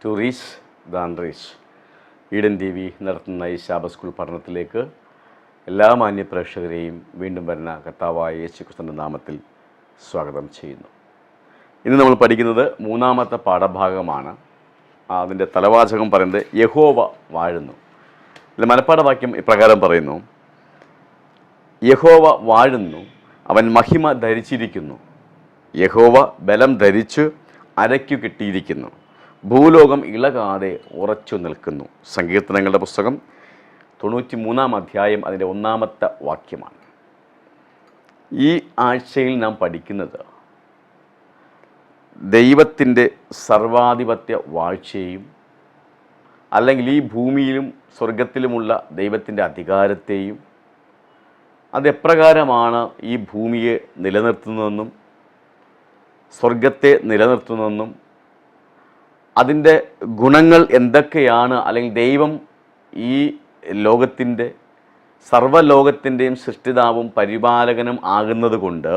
To reach ദാൻ reach ഈഡൻ T V നടത്തുന്ന ഈ ശാബ സ്കൂൾ പഠനത്തിലേക്ക് എല്ലാ മാന്യ പ്രേക്ഷകരെയും വീണ്ടും വരുന്ന കർത്താവായ യേശുക്രിസ്തുവിൻ്റെ നാമത്തിൽ സ്വാഗതം ചെയ്യുന്നു. ഇന്ന് നമ്മൾ പഠിക്കുന്നത് മൂന്നാമത്തെ പാഠഭാഗമാണ്. അതിൻ്റെ തലവാചകം പറയുന്നത് യഹോവ വാഴുന്നു. ഇതിൽ മനപ്പാഠവാക്യം ഇപ്രകാരം പറയുന്നു: യഹോവ വാഴുന്നു, അവൻ മഹിമ ധരിച്ചിരിക്കുന്നു. യഹോവ ബലം ധരിച്ച് അരയ്ക്കു കിട്ടിയിരിക്കുന്നു. ഭൂലോകം ഇളകാതെ ഉറച്ചു നിൽക്കുന്നു. സങ്കീർത്തനങ്ങളുടെ പുസ്തകം 93-ാം അധ്യായം അതിൻ്റെ 1-ാമത്തെ വാക്യമാണ്. ഈ ആഴ്ചയിൽ നാം പഠിക്കുന്നത് ദൈവത്തിൻ്റെ സർവാധിപത്യ വാഴ്ചയും അല്ലെങ്കിൽ ഈ ഭൂമിയിലും സ്വർഗത്തിലുമുള്ള ദൈവത്തിൻ്റെ അധികാരത്തെയും അതെപ്രകാരമാണ് ഈ ഭൂമിയെ നിലനിർത്തുന്നതെന്നും സ്വർഗത്തെ നിലനിർത്തുന്നതെന്നും അതിൻ്റെ ഗുണങ്ങൾ എന്തൊക്കെയാണ്, അല്ലെങ്കിൽ ദൈവം ഈ ലോകത്തിൻ്റെ സർവ്വലോകത്തിൻ്റെയും സൃഷ്ടിതാവും പരിപാലകനും ആകുന്നത് കൊണ്ട്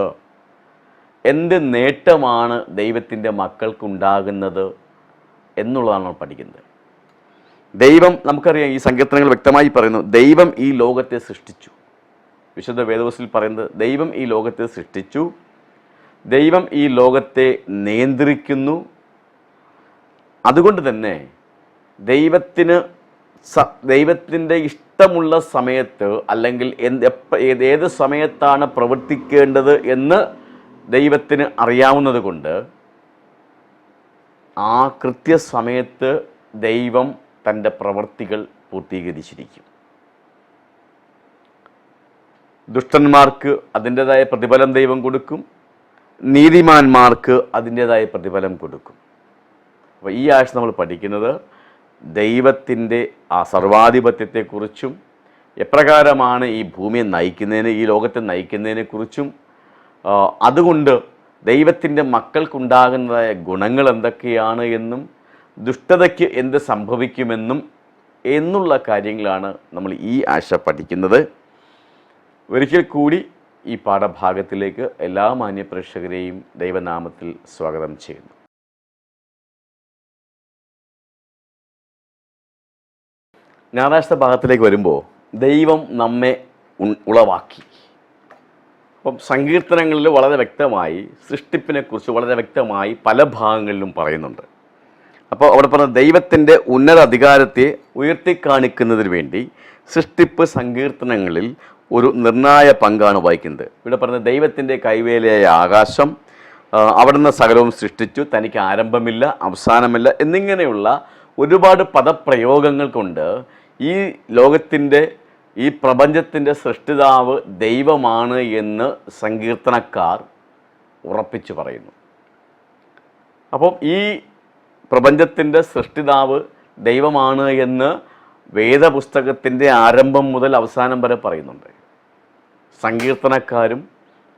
എന്ത് നേട്ടമാണ് ദൈവത്തിൻ്റെ മക്കൾക്കുണ്ടാകുന്നത് എന്നുള്ളതാണ് നമ്മൾ പഠിക്കുന്നത്. ദൈവം, നമുക്കറിയാം, ഈ സങ്കീർത്തനങ്ങൾ വ്യക്തമായി പറയുന്നു, ദൈവം ഈ ലോകത്തെ സൃഷ്ടിച്ചു. വിശുദ്ധ വേദപുസ്തകത്തിൽ പറയുന്നത് ദൈവം ഈ ലോകത്തെ സൃഷ്ടിച്ചു, ദൈവം ഈ ലോകത്തെ നിയന്ത്രിക്കുന്നു. അതുകൊണ്ട് തന്നെ ദൈവത്തിൻ്റെ ഇഷ്ടമുള്ള സമയത്ത് അല്ലെങ്കിൽ ഏത് സമയത്താണ് പ്രവർത്തിക്കേണ്ടത് എന്ന് ദൈവത്തിന് അറിയാവുന്നത് കൊണ്ട് ആ കൃത്യസമയത്ത് ദൈവം തൻ്റെ പ്രവൃത്തികൾ പൂർത്തീകരിച്ചിരിക്കും. ദുഷ്ടന്മാർക്ക് അതിൻ്റെതായ പ്രതിഫലം ദൈവം കൊടുക്കും, നീതിമാന്മാർക്ക് അതിൻ്റെതായ പ്രതിഫലം കൊടുക്കും. അപ്പോൾ ഈ ആഴ്ച നമ്മൾ പഠിക്കുന്നത് ദൈവത്തിൻ്റെ ആ സർവാധിപത്യത്തെക്കുറിച്ചും എപ്രകാരമാണ് ഈ ഭൂമിയെ നയിക്കുന്നതിന്, ഈ ലോകത്തെ നയിക്കുന്നതിനെക്കുറിച്ചും അതുകൊണ്ട് ദൈവത്തിൻ്റെ മക്കൾക്കുണ്ടാകുന്നതായ ഗുണങ്ങൾ എന്തൊക്കെയാണ് എന്നും ദുഷ്ടതയ്ക്ക് എന്ത് സംഭവിക്കുമെന്നും എന്നുള്ള കാര്യങ്ങളാണ് നമ്മൾ ഈ ആഴ്ച പഠിക്കുന്നത്. ഒരിക്കൽ കൂടി ഈ പാഠഭാഗത്തിലേക്ക് എല്ലാ മാന്യ പ്രേക്ഷകരെയും ദൈവനാമത്തിൽ സ്വാഗതം ചെയ്യുന്നു. ഞായറാഴ്ച ഭാഗത്തിലേക്ക് വരുമ്പോൾ ദൈവം നമ്മെ ഉളവാക്കി. അപ്പം സങ്കീർത്തനങ്ങളിൽ വളരെ വ്യക്തമായി സൃഷ്ടിപ്പിനെക്കുറിച്ച് വളരെ വ്യക്തമായി പല ഭാഗങ്ങളിലും പറയുന്നുണ്ട്. അപ്പോൾ അവിടെ പറഞ്ഞ ദൈവത്തിൻ്റെ ഉന്നത അധികാരത്തെ ഉയർത്തിക്കാണിക്കുന്നതിന് വേണ്ടി സൃഷ്ടിപ്പ് സങ്കീർത്തനങ്ങളിൽ ഒരു നിർണായ പങ്കാണ് വഹിക്കുന്നത്. ഇവിടെ പറഞ്ഞ ദൈവത്തിൻ്റെ കൈവേലയായ ആകാശം, അവിടുന്ന് സകലവും സൃഷ്ടിച്ചു, തനിക്ക് ആരംഭമില്ല അവസാനമില്ല എന്നിങ്ങനെയുള്ള ഒരുപാട് പദപ്രയോഗങ്ങൾ കൊണ്ട് ഈ ലോകത്തിൻ്റെ ഈ പ്രപഞ്ചത്തിൻ്റെ സൃഷ്ടിതാവ് ദൈവമാണ് എന്ന് സങ്കീർത്തനക്കാർ ഉറപ്പിച്ചു പറയുന്നു. അപ്പം ഈ പ്രപഞ്ചത്തിൻ്റെ സൃഷ്ടിതാവ് ദൈവമാണ് എന്ന് വേദപുസ്തകത്തിൻ്റെ ആരംഭം മുതൽ അവസാനം വരെ പറയുന്നുണ്ട്. സങ്കീർത്തനക്കാരും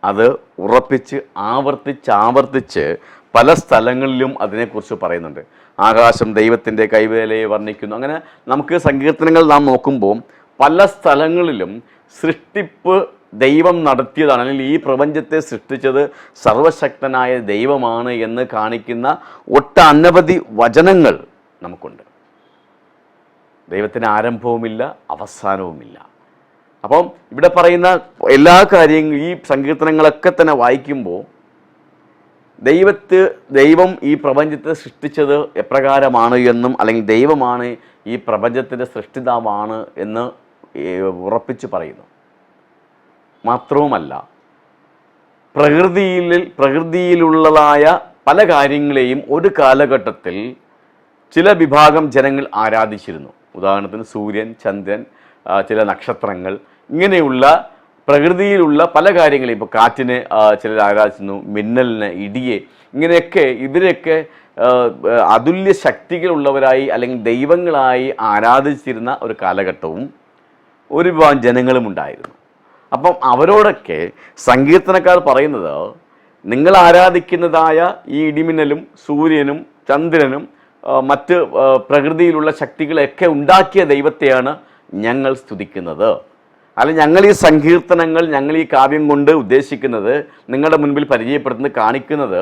അത് ഉറപ്പിച്ച് ആവർത്തിച്ച് പല സ്ഥലങ്ങളിലും അതിനെക്കുറിച്ച് പറയുന്നുണ്ട്. ആകാശം ദൈവത്തിൻ്റെ കൈവേലയെ വർണ്ണിക്കുന്നു. അങ്ങനെ നമുക്ക് സങ്കീർത്തനങ്ങൾ നാം നോക്കുമ്പോൾ പല സ്ഥലങ്ങളിലും സൃഷ്ടിപ്പ് ദൈവം നടത്തിയതാണ്, അല്ലെങ്കിൽ ഈ പ്രപഞ്ചത്തെ സൃഷ്ടിച്ചത് സർവശക്തനായ ദൈവമാണ് എന്ന് കാണിക്കുന്ന ഒട്ടനവധി വചനങ്ങൾ നമുക്കുണ്ട്. ദൈവത്തിന് ആരംഭവുമില്ല അവസാനവുമില്ല. അപ്പം ഇവിടെ പറയുന്ന എല്ലാ കാര്യങ്ങളും ഈ സങ്കീർത്തനങ്ങളൊക്കെ തന്നെ വായിക്കുമ്പോൾ ദൈവം ഈ പ്രപഞ്ചത്തെ സൃഷ്ടിച്ചത് എപ്രകാരമാണ് എന്നും അല്ലെങ്കിൽ ദൈവമാണ് ഈ പ്രപഞ്ചത്തിൻ്റെ സൃഷ്ടിതാവാണ് എന്ന് ഉറപ്പിച്ച് പറയുന്നു. മാത്രവുമല്ല, പ്രകൃതിയിലുള്ളതായ പല കാര്യങ്ങളെയും ഒരു കാലഘട്ടത്തിൽ ചില വിഭാഗം ജനങ്ങൾ ആരാധിച്ചിരുന്നു. ഉദാഹരണത്തിന് സൂര്യൻ, ചന്ദ്രൻ, ചില നക്ഷത്രങ്ങൾ, ഇങ്ങനെയുള്ള പ്രകൃതിയിലുള്ള പല കാര്യങ്ങളെയും, ഇപ്പോൾ കാറ്റിനെ ചിലർ ആരാധിച്ചിരുന്നു, മിന്നലിനെ, ഇടിയെ, ഇങ്ങനെയൊക്കെ ഇവരെയൊക്കെ അതുല്യ ശക്തികളുള്ളവരായി അല്ലെങ്കിൽ ദൈവങ്ങളായി ആരാധിച്ചിരുന്ന ഒരു കാലഘട്ടവും ഒരു വിഭാഗം ജനങ്ങളും ഉണ്ടായിരുന്നു. അപ്പം അവരോടൊക്കെ സങ്കീർത്തനക്കാർ പറയുന്നത്, നിങ്ങൾ ആരാധിക്കുന്നതായ ഈ ഇടിമിന്നലും സൂര്യനും ചന്ദ്രനും മറ്റ് പ്രകൃതിയിലുള്ള ശക്തികളെയൊക്കെ ഉണ്ടാക്കിയ ദൈവത്തെയാണ് ഞങ്ങൾ സ്തുതിക്കുന്നത്. അല്ല, ഞങ്ങൾ ഈ സങ്കീർത്തനങ്ങൾ, ഞങ്ങൾ ഈ കാവ്യം കൊണ്ട് ഉദ്ദേശിക്കുന്നത്, നിങ്ങളുടെ മുൻപിൽ പരിചയപ്പെടുത്തുന്നത്, കാണിക്കുന്നത്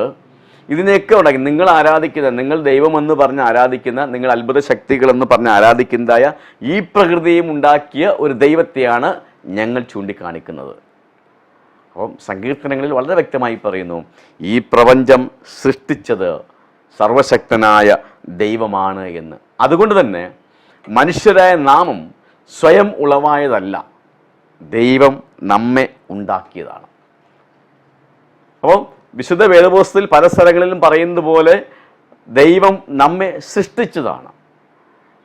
ഇതിനെയൊക്കെ ഉണ്ടാക്കി നിങ്ങൾ ആരാധിക്കുന്ന, നിങ്ങൾ ദൈവമെന്ന് പറഞ്ഞ് ആരാധിക്കുന്ന, നിങ്ങൾ അത്ഭുത ശക്തികളെന്ന് പറഞ്ഞ് ആരാധിക്കുന്നതായ ഈ പ്രകൃതിയും ഉണ്ടാക്കിയ ഒരു ദൈവത്തെയാണ് ഞങ്ങൾ ചൂണ്ടിക്കാണിക്കുന്നത്. അപ്പം സങ്കീർത്തനങ്ങളിൽ വളരെ വ്യക്തമായി പറയുന്നു, ഈ പ്രപഞ്ചം സൃഷ്ടിച്ചത് സർവശക്തനായ ദൈവമാണ് എന്ന്. അതുകൊണ്ട് തന്നെ മനുഷ്യരായ നാമം സ്വയം ഉളവായതല്ല, ദൈവം നമ്മെ ഉണ്ടാക്കിയതാണ്. അപ്പം വിശുദ്ധ വേദപുസ്തകത്തിൽ പല സ്ഥലങ്ങളിലും പറയുന്നത് പോലെ ദൈവം നമ്മെ സൃഷ്ടിച്ചതാണ്.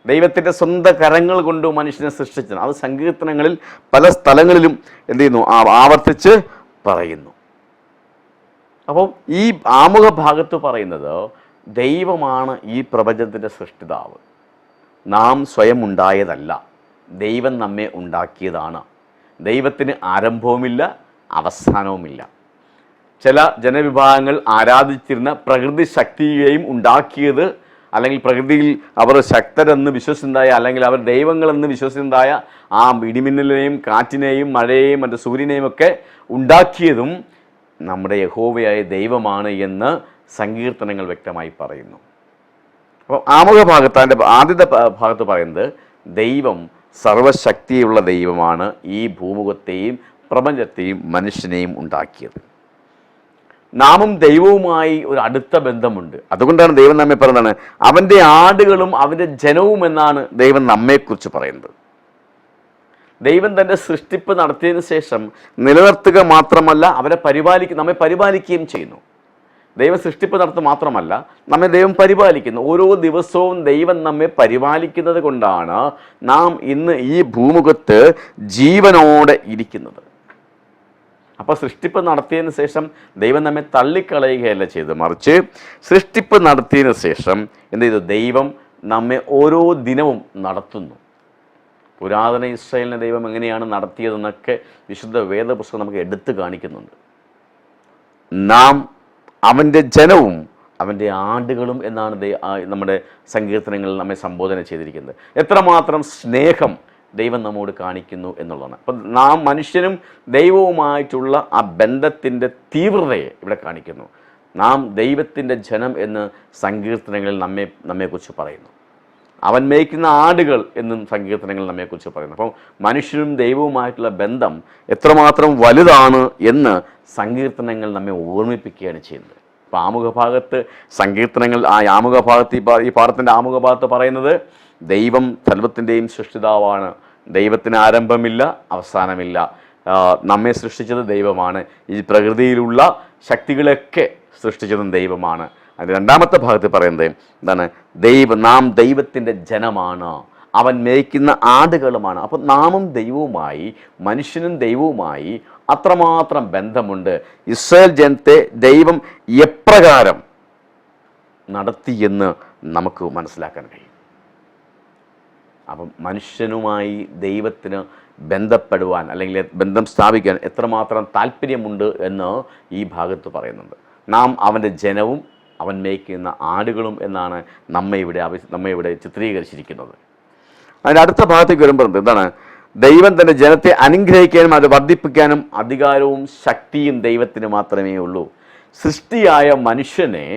ദൈവത്തിൻ്റെ സ്വന്തം കരങ്ങൾ കൊണ്ട് മനുഷ്യനെ സൃഷ്ടിച്ചതാണ്. അത് സങ്കീർത്തനങ്ങളിൽ പല സ്ഥലങ്ങളിലും എന്ത് ചെയ്യുന്നു, ആവർത്തിച്ച് പറയുന്നു. അപ്പം ഈ ആമുഖ ഭാഗത്ത് പറയുന്നത് ദൈവമാണ് ഈ പ്രപഞ്ചത്തിൻ്റെ സൃഷ്ടിതാവ്. നാം സ്വയം ഉണ്ടായതല്ല, ദൈവം നമ്മെ ഉണ്ടാക്കിയതാണ്. ദൈവത്തിന് ആരംഭവുമില്ല അവസാനവുമില്ല. ചില ജനവിഭാഗങ്ങൾ ആരാധിച്ചിരുന്ന പ്രകൃതി ശക്തിയെയും ഉണ്ടാക്കിയത്, അല്ലെങ്കിൽ പ്രകൃതിയിൽ അവർ ശക്തരെന്ന് വിശ്വസിച്ചതായ, അല്ലെങ്കിൽ അവർ ദൈവങ്ങളെന്ന് വിശ്വസിച്ചതായ ആ ഇടിമിന്നലിനെയും കാറ്റിനെയും മഴയെയും മറ്റ് സൂര്യനെയും ഒക്കെ ഉണ്ടാക്കിയതും നമ്മുടെ യഹോവയായ ദൈവമാണ് എന്ന് സങ്കീർത്തനങ്ങൾ വ്യക്തമായി പറയുന്നു. അപ്പോൾ ആമുഖ ഭാഗത്ത്, അതിൻ്റെ ആദ്യത്തെ ഭാഗത്ത് പറയുന്നത് ദൈവം സർവശക്തിയുള്ള ദൈവമാണ് ഈ ഭൂമുഖത്തെയും പ്രപഞ്ചത്തെയും മനുഷ്യനെയും ഉണ്ടാക്കിയത്. നാമും ദൈവവുമായി ഒരു അടുത്ത ബന്ധമുണ്ട്. അതുകൊണ്ടാണ് ദൈവം നമ്മെ പറയുന്നത് അവൻ്റെ ആടുകളും അവൻ്റെ ജനവും എന്നാണ് ദൈവം നമ്മെക്കുറിച്ച് പറയുന്നത്. ദൈവം തൻ്റെ സൃഷ്ടിപ്പ് നടത്തിയതിനു ശേഷം നിലനിർത്തുക മാത്രമല്ല, നമ്മെ പരിപാലിക്കുകയും ചെയ്യുന്നു. ദൈവം സൃഷ്ടിപ്പ് നടത്തുക മാത്രമല്ല, നമ്മെ ദൈവം പരിപാലിക്കുന്നു. ഓരോ ദിവസവും ദൈവം നമ്മെ പരിപാലിക്കുന്നത് കൊണ്ടാണ് നാം ഇന്ന് ഈ ഭൂമുഖത്ത് ജീവനോടെ ഇരിക്കുന്നത്. അപ്പോൾ സൃഷ്ടിപ്പ് നടത്തിയതിന് ശേഷം ദൈവം നമ്മെ തള്ളിക്കളയുകയല്ല ചെയ്ത്, മറിച്ച് സൃഷ്ടിപ്പ് നടത്തിയതിന് ശേഷം എന്ത് ചെയ്തു, ദൈവം നമ്മെ ഓരോ ദിനവും നടത്തുന്നു. പുരാതന ഇസ്രായേലിനെ ദൈവം എങ്ങനെയാണ് നടത്തിയതെന്നൊക്കെ വിശുദ്ധ വേദപുസ്തകം നമുക്ക് എടുത്തു കാണിക്കുന്നുണ്ട്. നാം അവൻ്റെ ജനവും അവൻ്റെ ആടുകളും എന്നാണ് നമ്മുടെ സങ്കീർത്തനങ്ങളിൽ നമ്മെ സംബോധന ചെയ്തിരിക്കുന്നത്. എത്രമാത്രം സ്നേഹം ദൈവം നമ്മോട് കാണിക്കുന്നു എന്നുള്ളതാണ്. അപ്പം നാം മനുഷ്യനും ദൈവവുമായിട്ടുള്ള ആ ബന്ധത്തിൻ്റെ തീവ്രതയെ ഇവിടെ കാണിക്കുന്നു. നാം ദൈവത്തിൻ്റെ ജനം എന്ന് സങ്കീർത്തനങ്ങളിൽ നമ്മെക്കുറിച്ച് പറയുന്നു. അവൻ മേയ്ക്കുന്ന ആടുകൾ എന്നും സങ്കീർത്തനങ്ങൾ നമ്മെക്കുറിച്ച് പറയുന്നു. അപ്പം മനുഷ്യനും ദൈവവുമായിട്ടുള്ള ബന്ധം എത്രമാത്രം വലുതാണ് എന്ന് സങ്കീർത്തനങ്ങൾ നമ്മെ ഓർമ്മിപ്പിക്കുകയാണ് ചെയ്യുന്നത്. അപ്പോൾ ആമുഖഭാഗത്ത് സങ്കീർത്തനങ്ങൾ, ആ ആമുഖഭാഗത്ത് ഈ പാഠത്തിൻ്റെ ആമുഖഭാഗത്ത് പറയുന്നത് ദൈവം സർവ്വത്തിൻ്റെയും സൃഷ്ടിതാവാണ്, ദൈവത്തിന് ആരംഭമില്ല അവസാനമില്ല, നമ്മെ സൃഷ്ടിച്ചത് ദൈവമാണ്, ഈ പ്രകൃതിയിലുള്ള ശക്തികളൊക്കെ സൃഷ്ടിച്ചതും ദൈവമാണ്. അതിൻ്റെ രണ്ടാമത്തെ ഭാഗത്ത് പറയുന്നത് എന്താണ്, നാം ദൈവത്തിൻ്റെ ജനമാണ്, അവൻ മേയ്ക്കുന്ന ആടുകളുമാണ്. അപ്പം നാമും ദൈവവുമായി, മനുഷ്യനും ദൈവവുമായി അത്രമാത്രം ബന്ധമുണ്ട്. ഇസ്രായേൽ ജനത്തെ ദൈവം എപ്രകാരം നടത്തിയെന്ന് നമുക്ക് മനസ്സിലാക്കാൻ കഴിയും. അപ്പം മനുഷ്യനുമായി ദൈവത്തിന് ബന്ധപ്പെടുവാൻ, അല്ലെങ്കിൽ ബന്ധം സ്ഥാപിക്കാൻ എത്രമാത്രം താല്പര്യമുണ്ട് എന്ന് ഈ ഭാഗത്ത് പറയുന്നുണ്ട്. നാം അവൻ്റെ ജനവും അവൻ മേയ്ക്കുന്ന ആടുകളും എന്നാണ് നമ്മെ ഇവിടെ ചിത്രീകരിച്ചിരിക്കുന്നത്. അതിൻ്റെ അടുത്ത ഭാഗത്തേക്ക് വരുമ്പോൾ എന്താണ്, ദൈവം തൻ്റെ ജനത്തെ അനുഗ്രഹിക്കാനും അത് വർദ്ധിപ്പിക്കാനും അധികാരവും ശക്തിയും ദൈവത്തിന് മാത്രമേ ഉള്ളൂ. സൃഷ്ടിയായ മനുഷ്യനെ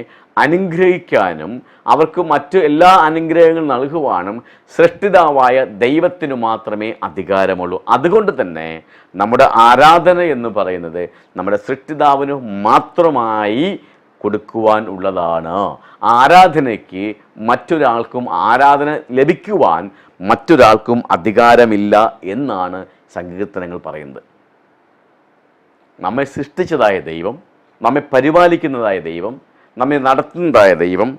അനുഗ്രഹിക്കാനും അവർക്ക് മറ്റു എല്ലാ അനുഗ്രഹങ്ങളും നൽകുവാനും സൃഷ്ടിതാവായ ദൈവത്തിന് മാത്രമേ അധികാരമുള്ളൂ. അതുകൊണ്ട് തന്നെ നമ്മുടെ ആരാധന എന്ന് പറയുന്നത് നമ്മുടെ സൃഷ്ടിതാവിന് മാത്രമായി കൊടുക്കുവാൻ ഉള്ളതാണ്. ആരാധനയ്ക്ക് മറ്റൊരാൾക്കും, ആരാധന ലഭിക്കുവാൻ മറ്റൊരാൾക്കും അധികാരമില്ല എന്നാണ് സങ്കീർത്തനങ്ങൾ പറയുന്നത്. നമ്മെ സൃഷ്ടിച്ചതായ ദൈവം, നമ്മെ പരിപാലിക്കുന്നതായ ദൈവം, നമ്മെ നടത്തുന്നതായ ദൈവം,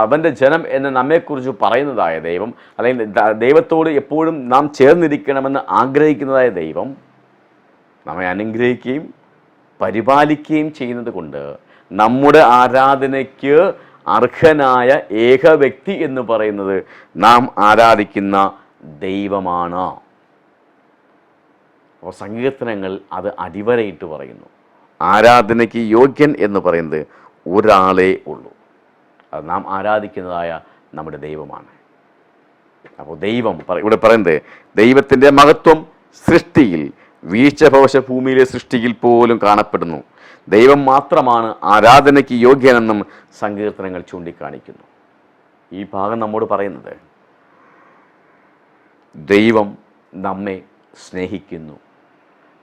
അവൻ്റെ ജനം എന്ന് നമ്മെക്കുറിച്ച് പറയുന്നതായ ദൈവം, അല്ലെങ്കിൽ ദൈവത്തോട് എപ്പോഴും നാം ചേർന്നിരിക്കണമെന്ന് ആഗ്രഹിക്കുന്നതായ ദൈവം നമ്മെ അനുഗ്രഹിക്കുകയും പരിപാലിക്കുകയും ചെയ്യുന്നത് കൊണ്ട് നമ്മുടെ ആരാധനയ്ക്ക് അർഹനായ ഏക വ്യക്തി എന്ന് പറയുന്നത് നാം ആരാധിക്കുന്ന ദൈവമാണ്. അപ്പോൾ സങ്കീർത്തനങ്ങൾ അത് അടിവരയിട്ട് പറയുന്നു. ആരാധനയ്ക്ക് യോഗ്യൻ എന്ന് പറയുന്നത് ഒരാളേ ഉള്ളൂ, അത് നാം ആരാധിക്കുന്നതായ നമ്മുടെ ദൈവമാണ്. അപ്പോൾ ദൈവം ഇവിടെ പറയുന്നത് ദൈവത്തിൻ്റെ മഹത്വം സൃഷ്ടിയിൽ, വീഴ്ചഭവശ ഭൂമിയിലെ സൃഷ്ടിയിൽ പോലും കാണപ്പെടുന്നു. ദൈവം മാത്രമാണ് ആരാധനയ്ക്ക് യോഗ്യനെന്നും സങ്കീർത്തനങ്ങൾ ചൂണ്ടിക്കാണിക്കുന്നു. ഈ ഭാഗം നമ്മോട് പറയുന്നത് ദൈവം നമ്മെ സ്നേഹിക്കുന്നു,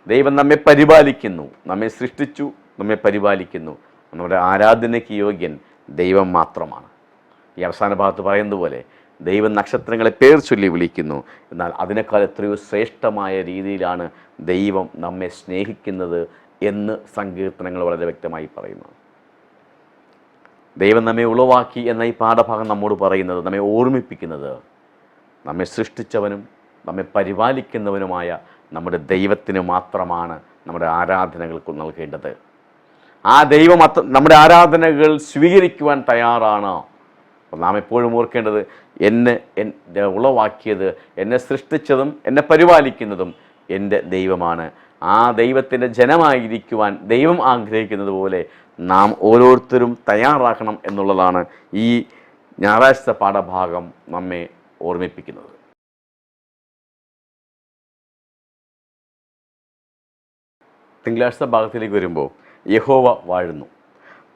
ദൈവം നമ്മെ പരിപാലിക്കുന്നു, നമ്മെ സൃഷ്ടിച്ചു, നമ്മെ പരിപാലിക്കുന്നു. നമ്മുടെ ആരാധനയ്ക്ക് യോഗ്യൻ ദൈവം മാത്രമാണ്. ഈ അവസാന ഭാഗത്ത് പറയുന്നത് പോലെ ദൈവം നക്ഷത്രങ്ങളെ പേർ ചൊല്ലി വിളിക്കുന്നു. എന്നാൽ അതിനേക്കാൾ എത്രയോ ശ്രേഷ്ഠമായ രീതിയിലാണ് ദൈവം നമ്മെ സ്നേഹിക്കുന്നത് എന്ന് സങ്കീർത്തനങ്ങൾ വളരെ വ്യക്തമായി പറയുന്നു. ദൈവം നമ്മെ ഉളവാക്കി എന്ന ഈ പാഠഭാഗം നമ്മോട് പറയുന്നത്, നമ്മെ ഓർമ്മിപ്പിക്കുന്നത്, നമ്മെ സൃഷ്ടിച്ചവനും നമ്മെ പരിപാലിക്കുന്നവനുമായ നമ്മുടെ ദൈവത്തിന് മാത്രമാണ് നമ്മുടെ ആരാധനകൾ നൽകേണ്ടത്. ആ ദൈവം നമ്മുടെ ആരാധനകൾ സ്വീകരിക്കുവാൻ തയ്യാറാണ്. അപ്പോൾ നാം എപ്പോഴും ഓർക്കേണ്ടത്, എന്നെ ഉളവാക്കിയത്, എന്നെ സൃഷ്ടിച്ചതും എന്നെ പരിപാലിക്കുന്നതും എൻ്റെ ദൈവമാണ്. ആ ദൈവത്തിൻ്റെ ജനമായിരിക്കുവാൻ ദൈവം ആഗ്രഹിക്കുന്നത് പോലെ നാം ഓരോരുത്തരും തയ്യാറാക്കണം എന്നുള്ളതാണ് ഈ ഞായറാഴ്ച പാഠഭാഗം നമ്മെ ഓർമ്മിപ്പിക്കുന്നത്. തിങ്കളാഴ്ച ഭാഗത്തിലേക്ക് വരുമ്പോൾ യഹോവ വാഴുന്നു.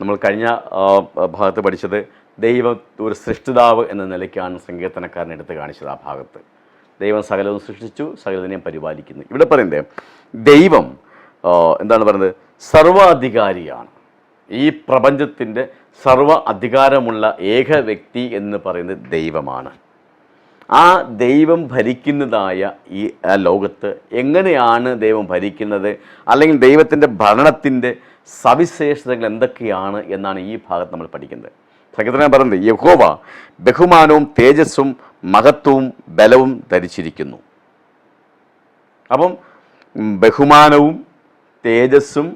നമ്മൾ കഴിഞ്ഞ ഭാഗത്ത് പഠിച്ചത് ദൈവം ഒരു സൃഷ്ടിതാവ് എന്ന നിലയ്ക്കാണ് സങ്കീർത്തനക്കാരൻ എടുത്ത് കാണിച്ചത്. ആ ഭാഗത്ത് ദൈവം സകലവും സൃഷ്ടിച്ചു, സകലതിനെയും പരിപാലിക്കുന്നു. ഇവിടെ പറയുന്നത് ദൈവം എന്താണ് പറയുന്നത്, സർവാധികാരിയാണ്. ഈ പ്രപഞ്ചത്തിൻ്റെ സർവ അധികാരമുള്ള ഏക വ്യക്തി എന്ന് പറയുന്നത് ദൈവമാണ്. ആ ദൈവം ഭരിക്കുന്നതായ ഈ ലോകത്ത് എങ്ങനെയാണ് ദൈവം ഭരിക്കുന്നത്, അല്ലെങ്കിൽ ദൈവത്തിൻ്റെ ഭരണത്തിൻ്റെ സവിശേഷതകൾ എന്തൊക്കെയാണ് എന്നാണ് ഈ ഭാഗത്ത് നമ്മൾ പഠിക്കുന്നത്. സങ്കീർത്തനം പറയുന്നത്, യഹോവ ബഹുമാനവും തേജസ്സും മഹത്വവും ബലവും ധരിച്ചിരിക്കുന്നു. അപ്പം ബഹുമാനവും തേജസ്സും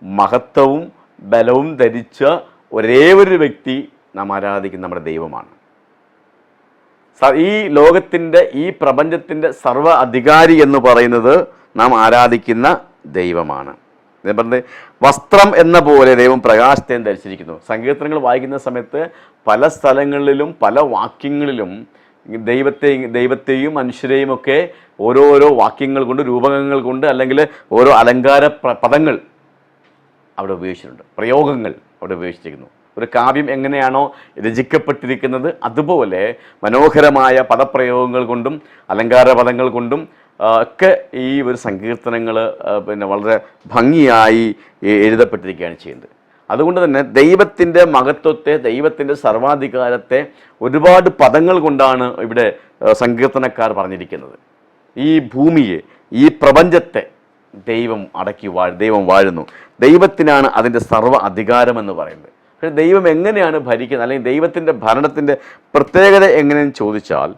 മഹത്വവും ബലവും ധരിച്ച ഒരേ ഒരു വ്യക്തി നാം ആരാധിക്കുന്ന നമ്മുടെ ദൈവമാണ്. ഈ ലോകത്തിൻ്റെ, ഈ പ്രപഞ്ചത്തിൻ്റെ സർവ അധികാരി എന്ന് പറയുന്നത് നാം ആരാധിക്കുന്ന ദൈവമാണ്. പറഞ്ഞത് വസ്ത്രം എന്ന പോലെ ദൈവം പ്രകാശത്തെയും ധരിച്ചിരിക്കുന്നു. സങ്കീർത്തനങ്ങൾ വായിക്കുന്ന സമയത്ത് പല സ്ഥലങ്ങളിലും പല വാക്യങ്ങളിലും ദൈവത്തെയും മനുഷ്യരെയും ഒക്കെ ഓരോരോ വാക്യങ്ങൾ കൊണ്ട്, രൂപകങ്ങൾ കൊണ്ട്, അല്ലെങ്കിൽ ഓരോ അലങ്കാര പദങ്ങൾ അവിടെ ഉപയോഗിച്ചിട്ടുണ്ട്, പ്രയോഗങ്ങൾ അവിടെ ഉപയോഗിച്ചിരിക്കുന്നു. ഒരു കാവ്യം എങ്ങനെയാണോ രചിക്കപ്പെട്ടിരിക്കുന്നത് അതുപോലെ മനോഹരമായ പദപ്രയോഗങ്ങൾ കൊണ്ടും അലങ്കാര പദങ്ങൾ കൊണ്ടും ഒക്കെ ഈ ഒരു സങ്കീർത്തനങ്ങൾ വളരെ ഭംഗിയായി എഴുതപ്പെട്ടിരിക്കുകയാണ് ചെയ്യുന്നത്. അതുകൊണ്ട് തന്നെ ദൈവത്തിൻ്റെ മഹത്വത്തെ, ദൈവത്തിൻ്റെ സർവാധികാരത്തെ ഒരുപാട് പദങ്ങൾ കൊണ്ടാണ് ഇവിടെ സങ്കീർത്തനക്കാർ പറഞ്ഞിരിക്കുന്നത്. ഈ ഭൂമിയെ, ഈ പ്രപഞ്ചത്തെ ദൈവം വാഴുന്നു. ദൈവത്തിനാണ് അതിൻ്റെ സർവ്വ അധികാരമെന്ന് പറയുന്നത്. പക്ഷേ ദൈവം എങ്ങനെയാണ് ഭരിക്കുന്നത്, അല്ലെങ്കിൽ ദൈവത്തിൻ്റെ ഭരണത്തിൻ്റെ പ്രത്യേകത എങ്ങനെയെന്ന് ചോദിച്ചാൽ,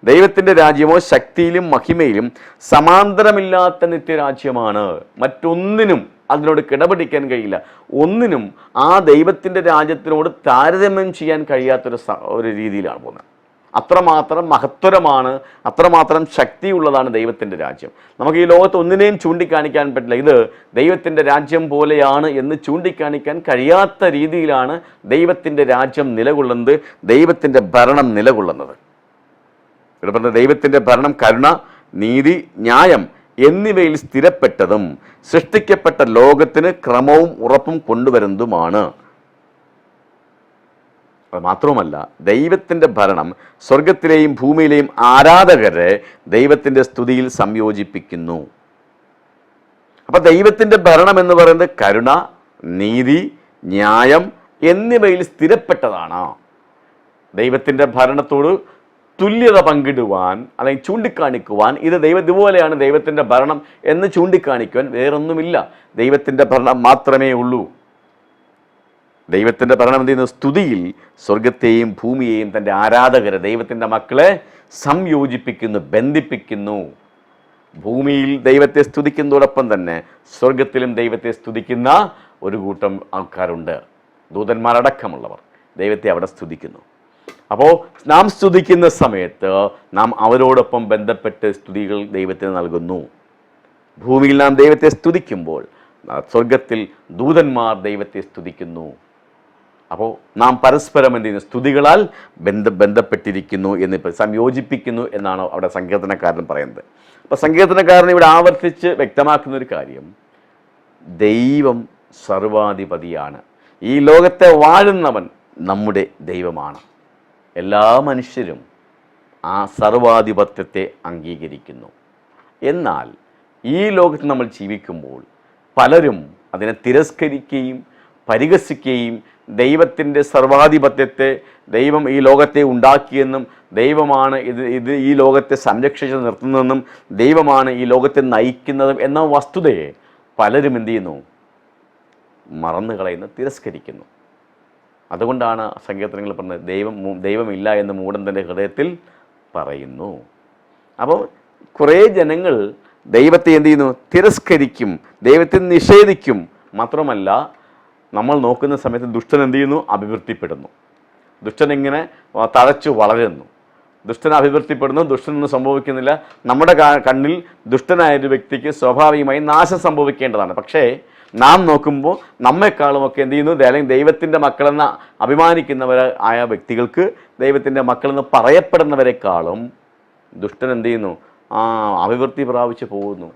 ദൈവത്തിൻ്റെ രാജ്യമോ ശക്തിയിലും മഹിമയിലും സമാന്തരമില്ലാത്ത നിത്യരാജ്യമാണ്. മറ്റൊന്നിനും അതിനോട് കിടപിടിക്കാൻ കഴിയില്ല. ഒന്നിനും ആ ദൈവത്തിൻ്റെ രാജ്യത്തിനോട് താരതമ്യം ചെയ്യാൻ കഴിയാത്തൊരു രീതിയിലാണ് പോകുന്നത്. അത്രമാത്രം മഹത്വരമാണ്, അത്രമാത്രം ശക്തിയുള്ളതാണ് ദൈവത്തിൻ്റെ രാജ്യം. നമുക്ക് ഈ ലോകത്ത് ഒന്നിനെയും ചൂണ്ടിക്കാണിക്കാൻ പറ്റില്ല ഇത് ദൈവത്തിൻ്റെ രാജ്യം പോലെയാണ് എന്ന് ചൂണ്ടിക്കാണിക്കാൻ കഴിയാത്ത രീതിയിലാണ് ദൈവത്തിൻ്റെ രാജ്യം നിലകൊള്ളുന്നത്, ദൈവത്തിൻ്റെ ഭരണം നിലകൊള്ളുന്നത്. ഇവിടെ പറഞ്ഞ ദൈവത്തിൻ്റെ ഭരണം കരുണ, നീതി, ന്യായം എന്നിവയിൽ സ്ഥിരപ്പെട്ടതും സൃഷ്ടിക്കപ്പെട്ട ലോകത്തിന് ക്രമവും ഉറപ്പും കൊണ്ടുവരുന്നതുമാണ്. അത് മാത്രവുമല്ല, ദൈവത്തിൻ്റെ ഭരണം സ്വർഗത്തിലെയും ഭൂമിയിലെയും ആരാധകരെ ദൈവത്തിൻ്റെ സ്തുതിയിൽ സംയോജിപ്പിക്കുന്നു. അപ്പം ദൈവത്തിൻ്റെ ഭരണം എന്ന് പറയുന്നത് കരുണ, നീതി, ന്യായം എന്നിവയിൽ സ്ഥിരപ്പെട്ടതാണ്. ദൈവത്തിൻ്റെ ഭരണത്തോട് തുല്യത പങ്കിടുവാൻ അല്ലെങ്കിൽ ചൂണ്ടിക്കാണിക്കുവാൻ ഇതുപോലെയാണ് ദൈവത്തിൻ്റെ ഭരണം എന്ന് ചൂണ്ടിക്കാണിക്കുവാൻ വേറൊന്നുമില്ല. ദൈവത്തിൻ്റെ ഭരണം മാത്രമേ ഉള്ളൂ. ദൈവത്തിൻ്റെ ഭരണം എന്ത് ചെയ്യുന്നു? സ്തുതിയിൽ സ്വർഗത്തെയും ഭൂമിയെയും തൻ്റെ ആരാധകരെ, ദൈവത്തിൻ്റെ മക്കളെ സംയോജിപ്പിക്കുന്നു, ബന്ധിപ്പിക്കുന്നു. ഭൂമിയിൽ ദൈവത്തെ സ്തുതിക്കുന്നതോടൊപ്പം തന്നെ സ്വർഗത്തിലും ദൈവത്തെ സ്തുതിക്കുന്ന ഒരു കൂട്ടം ആൾക്കാരുണ്ട്. ദൂതന്മാരടക്കമുള്ളവർ ദൈവത്തെ അവിടെ സ്തുതിക്കുന്നു. അപ്പോൾ നാം സ്തുതിക്കുന്ന സമയത്ത് നാം അവരോടൊപ്പം ബന്ധപ്പെട്ട് സ്തുതികൾ ദൈവത്തിന് നൽകുന്നു. ഭൂമിയിൽ നാം ദൈവത്തെ സ്തുതിക്കുമ്പോൾ സ്വർഗത്തിൽ ദൂതന്മാർ ദൈവത്തെ സ്തുതിക്കുന്നു. അപ്പോൾ നാം പരസ്പരം എന്ത് ചെയ്യുന്നു? സ്തുതികളാൽ ബന്ധപ്പെട്ടിരിക്കുന്നു എന്ന് സംയോജിപ്പിക്കുന്നു എന്നാണ് അവിടെ സങ്കീർത്തനക്കാരൻ പറയുന്നത്. അപ്പോൾ സങ്കീർത്തനക്കാരൻ ഇവിടെ ആവർത്തിച്ച് വ്യക്തമാക്കുന്ന ഒരു കാര്യം, ദൈവം സർവാധിപതിയാണ്. ഈ ലോകത്തെ വാഴുന്നവൻ നമ്മുടെ ദൈവമാണ്. എല്ലാ മനുഷ്യരും ആ സർവാധിപത്യത്തെ അംഗീകരിക്കുന്നു. എന്നാൽ ഈ ലോകത്ത് നമ്മൾ ജീവിക്കുമ്പോൾ പലരും അതിനെ തിരസ്കരിക്കുകയും പരിഹസിക്കുകയും ദൈവത്തിൻ്റെ സർവാധിപത്യത്തെ, ദൈവം ഈ ലോകത്തെ ഉണ്ടാക്കിയെന്നും ദൈവമാണ് ഇത് ഈ ലോകത്തെ സംരക്ഷിച്ച് നിർത്തുന്നതെന്നും ദൈവമാണ് ഈ ലോകത്തെ നയിക്കുന്നതും എന്ന വസ്തുതയെ പലരും എന്തു ചെയ്യുന്നു? മറന്നു കളയുന്നു, തിരസ്കരിക്കുന്നു. അതുകൊണ്ടാണ് സങ്കീർത്തനങ്ങൾ പറഞ്ഞത് ദൈവമില്ല എന്ന് മൂഢൻ തൻ്റെ ഹൃദയത്തിൽ പറയുന്നു. അപ്പോൾ കുറേ ജനങ്ങൾ ദൈവത്തെ എന്തു ചെയ്യുന്നു? തിരസ്കരിക്കും, ദൈവത്തെ നിഷേധിക്കും. മാത്രമല്ല, നമ്മൾ നോക്കുന്ന സമയത്ത് ദുഷ്ടൻ എന്തു ചെയ്യുന്നു? അഭിവൃദ്ധിപ്പെടുന്നു. ദുഷ്ടൻ ഇങ്ങനെ തഴച്ചു വളരുന്നു. ദുഷ്ടൻ അഭിവൃദ്ധിപ്പെടുന്നു. ദുഷ്ടനൊന്നും സംഭവിക്കുന്നില്ല. നമ്മുടെ കണ്ണിൽ ദുഷ്ടനായൊരു വ്യക്തിക്ക് സ്വാഭാവികമായി നാശം സംഭവിക്കേണ്ടതാണ്. പക്ഷേ നാം നോക്കുമ്പോൾ നമ്മെക്കാളുമൊക്കെ എന്ത് ചെയ്യുന്നു? അല്ലെങ്കിൽ ദൈവത്തിൻ്റെ മക്കളെന്ന് അഭിമാനിക്കുന്നവരായ വ്യക്തികൾക്ക്, ദൈവത്തിൻ്റെ മക്കളെന്ന് പറയപ്പെടുന്നവരെക്കാളും ദുഷ്ടൻ എന്ത് ചെയ്യുന്നു? അഭിവൃദ്ധി പ്രാപിച്ച് പോകുന്നു.